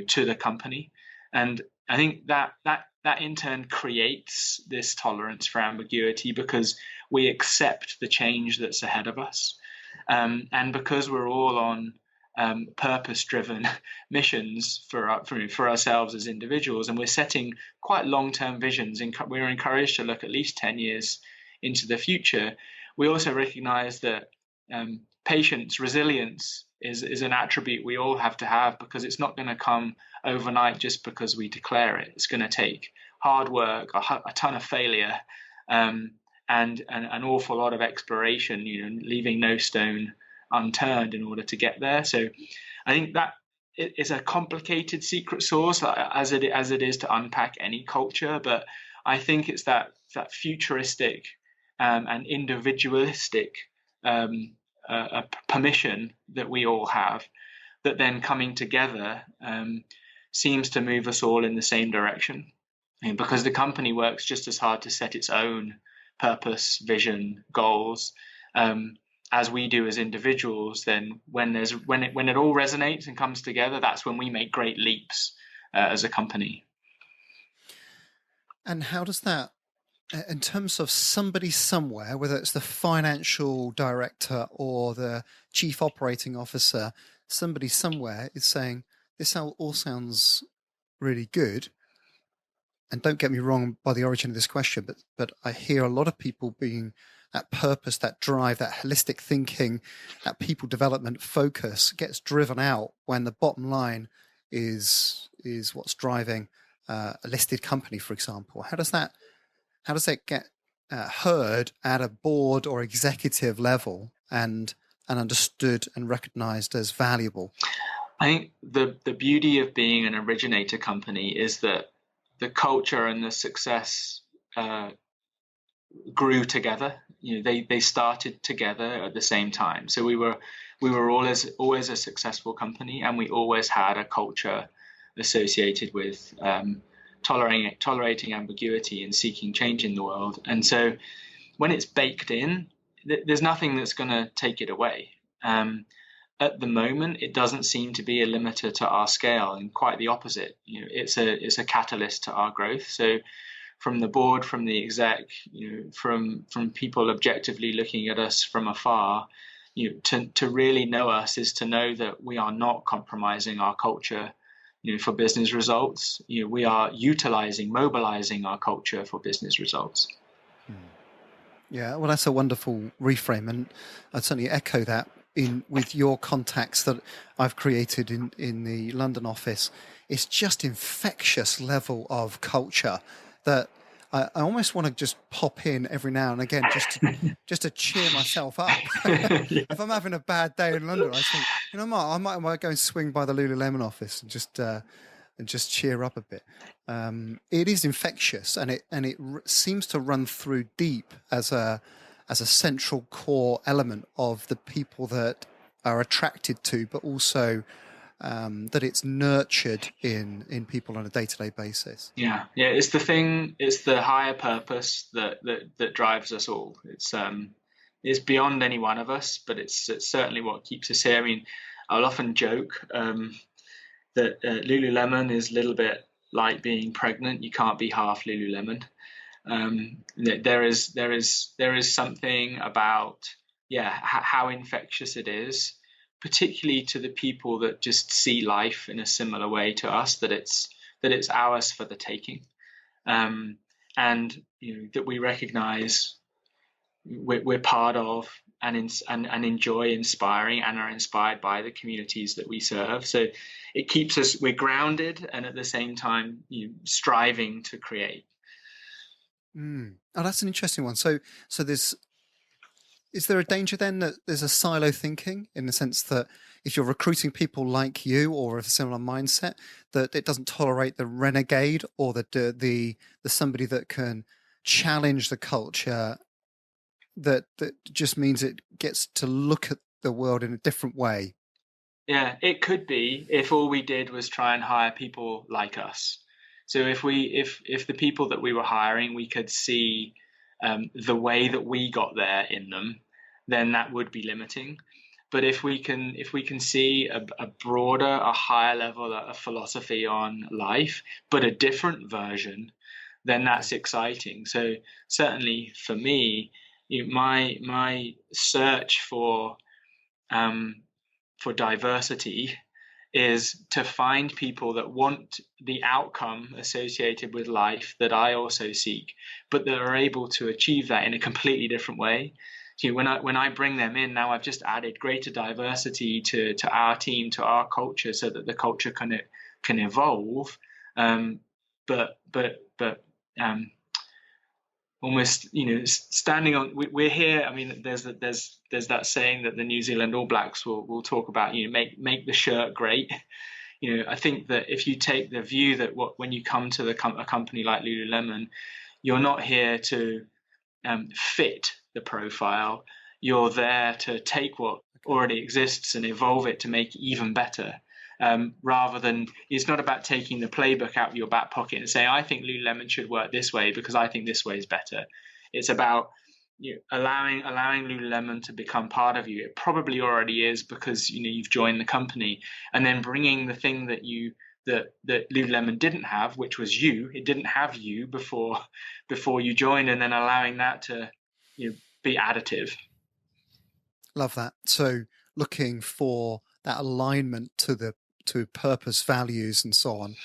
to the company. And I think that in turn creates this tolerance for ambiguity, because we accept the change that's ahead of us, and because we're all on purpose-driven missions for ourselves as individuals, and we're setting quite long-term visions. We're encouraged to look at least 10 years into the future. We also recognize that patience, resilience is an attribute we all have to have, because it's not going to come overnight just because we declare it. It's going to take hard work, a ton of failure, and an awful lot of exploration, leaving no stone unturned in order to get there. So I think that it is a complicated secret sauce, as it is to unpack any culture, but I think it's that futuristic and individualistic permission that we all have, that then coming together seems to move us all in the same direction. And because the company works just as hard to set its own purpose, vision, goals, as we do as individuals, then when it all resonates and comes together, that's when we make great leaps as a company. And how does that, in terms of somebody somewhere, whether it's the financial director or the chief operating officer, somebody somewhere is saying, this all sounds really good. And don't get me wrong by the origin of this question, but I hear a lot of people being that purpose, that drive, that holistic thinking, that people development focus gets driven out when the bottom line is what's driving a listed company, for example. How does that get heard at a board or executive level and understood and recognized as valuable? I think the beauty of being an originator company is that the culture and the success grew together. They started together at the same time. So we were always a successful company, and we always had a culture associated with tolerating ambiguity and seeking change in the world. And so when it's baked in, there's nothing that's going to take it away. At the moment, it doesn't seem to be a limiter to our scale, and quite the opposite. It's a catalyst to our growth. So from the board, from the exec, from people objectively looking at us from afar, to really know us is to know that we are not compromising our culture, for business results. We are mobilizing our culture for business results. Yeah, well, that's a wonderful reframe, and I'd certainly echo that with your contacts that I've created in the London office. It's just infectious level of culture that I almost want to just pop in every now and again just to cheer myself up. Yeah. If I'm having a bad day in London, I think, I might go and swing by the Lululemon office and just cheer up a bit. It is infectious, and it seems to run through deep as a central core element of the people that are attracted to, but also that it's nurtured in people on a day-to-day basis. Yeah. It's the higher purpose that drives us all. It's beyond any one of us, but it's certainly what keeps us here. I mean, I'll often joke that Lululemon is a little bit like being pregnant. You can't be half Lululemon. There is something about how infectious it is, particularly to the people that just see life in a similar way to us, that it's ours for the taking, and that we recognize we're part of and enjoy inspiring and are inspired by the communities that we serve. So it keeps us, we're grounded, and at the same time striving to create. Oh, that's an interesting one. So is there a danger then that there's a silo thinking, in the sense that if you're recruiting people like you or of a similar mindset, that it doesn't tolerate the renegade or the somebody that can challenge the culture, that just means it gets to look at the world in a different way? Yeah, it could be if all we did was try and hire people like us. So if the people that we were hiring, we could see the way that we got there in them, then that would be limiting. But if we can see a broader, a higher level, a philosophy on life, but a different version, then that's exciting. So certainly for me, my search for diversity is to find people that want the outcome associated with life that I also seek, but that are able to achieve that in a completely different way. So when I bring them in, now I've just added greater diversity to our team, to our culture, so that the culture can evolve. But almost, standing on, we're here. I mean, there's that saying that the New Zealand All Blacks will talk about, make the shirt great. I think that if you take the view that when you come to a company like Lululemon, you're not here to fit the profile. You're there to take what already exists and evolve it to make it even better. Rather than, it's not about taking the playbook out of your back pocket and saying, I think Lululemon should work this way because I think this way is better. It's about allowing Lululemon to become part of you. It probably already is because you've joined the company, and then bringing the thing that Lululemon didn't have, which was you. It didn't have you before you joined, and then allowing that to be additive. Love that. So looking for that alignment to purpose, values, and so on,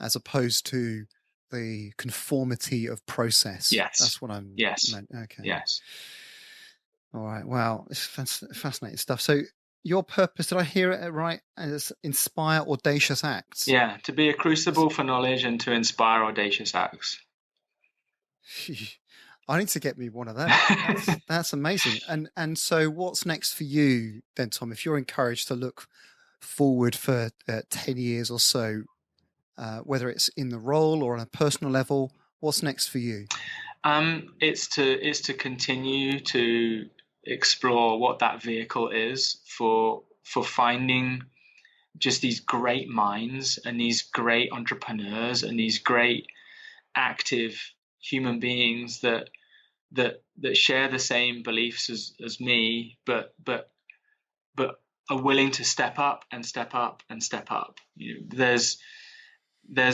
as opposed to the conformity of process. Yes, that's what I'm. Yes. Okay. Yes. All right. Wow, it's fascinating stuff. So your purpose, did I hear it right, as inspire audacious acts? Yeah, to be a crucible for knowledge and to inspire audacious acts. I need to get me one of them. That's amazing. And so what's next for you then, Tom? If you're encouraged to look forward for 10 years or so, whether it's in the role or on a personal level, what's next for you? It's to continue to explore what that vehicle is for finding just these great minds and these great entrepreneurs and these great active human beings that share the same beliefs as me, but are willing to step up and step up and step up. There's I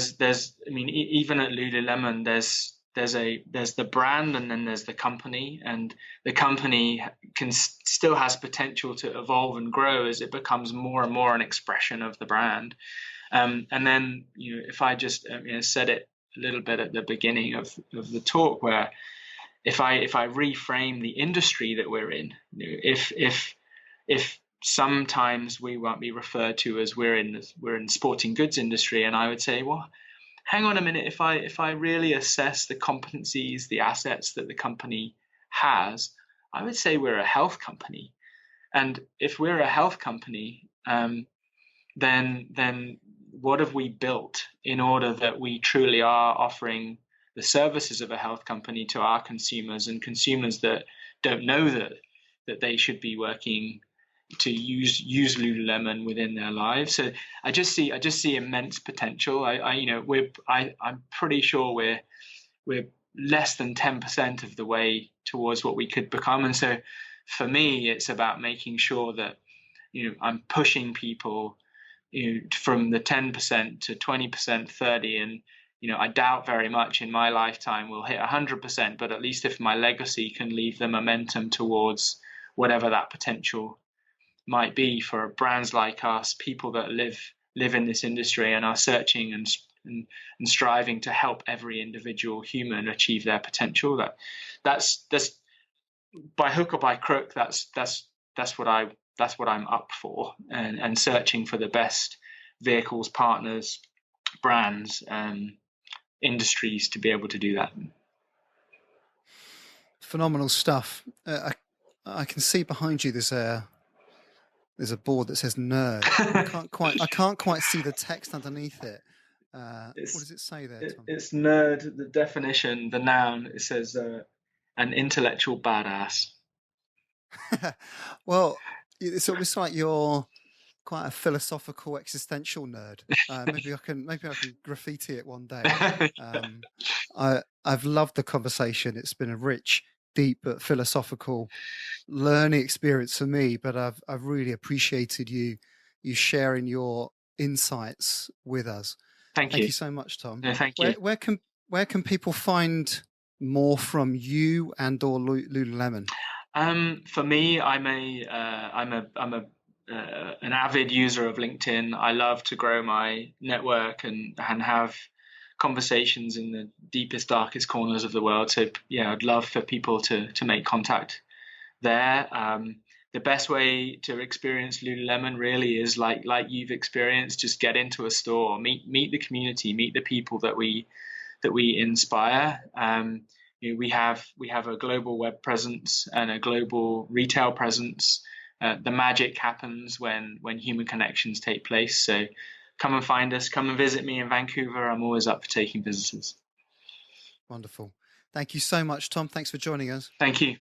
mean, even at Lululemon, there's the brand, and then there's the company, and the company still has potential to evolve and grow as it becomes more and more an expression of the brand. And then, if I just said it a little bit at the beginning of the talk, where if I reframe the industry that we're in, if sometimes we won't be referred to as we're in sporting goods industry, and I would say, well, hang on a minute. If I really assess the competencies, the assets that the company has, I would say we're a health company. And if we're a health company, then what have we built in order that we truly are offering the services of a health company to our consumers, and consumers that don't know that they should be working to use Lululemon within their lives. So I just see immense potential. I'm pretty sure we're less than 10% of the way towards what we could become. And so for me, it's about making sure that I'm pushing people from the 10% to 20%, 30%, and I doubt very much in my lifetime we'll hit 100%, but at least if my legacy can leave the momentum towards whatever that potential might be for brands like us, people that live in this industry and are searching and striving to help every individual human achieve their potential. That's by hook or by crook. That's what I'm up for, and searching for the best vehicles, partners, brands, industries to be able to do that. Phenomenal stuff. I can see behind you there's a board that says nerd. I can't quite see the text underneath it. What does it say there, Tom? It's nerd. The definition, the noun, it says an intellectual badass. Well, it's almost like you're quite a philosophical, existential nerd. Maybe I can graffiti it one day. I've loved the conversation. It's been a rich, deep, but philosophical learning experience for me. But I've really appreciated you sharing your insights with us. Thank you so much, Tom. No, thank you. Where can people find more from you and or Lululemon? For me, I'm an avid user of LinkedIn. I love to grow my network and have conversations in the deepest, darkest corners of the world. So yeah, I'd love for people to make contact there. The best way to experience Lululemon really is like you've experienced. Just get into a store, meet the community, meet the people that we inspire. We have a global web presence and a global retail presence. The magic happens when human connections take place. So come and find us. Come and visit me in Vancouver. I'm always up for taking visitors. Wonderful. Thank you so much, Tom. Thanks for joining us. Thank you.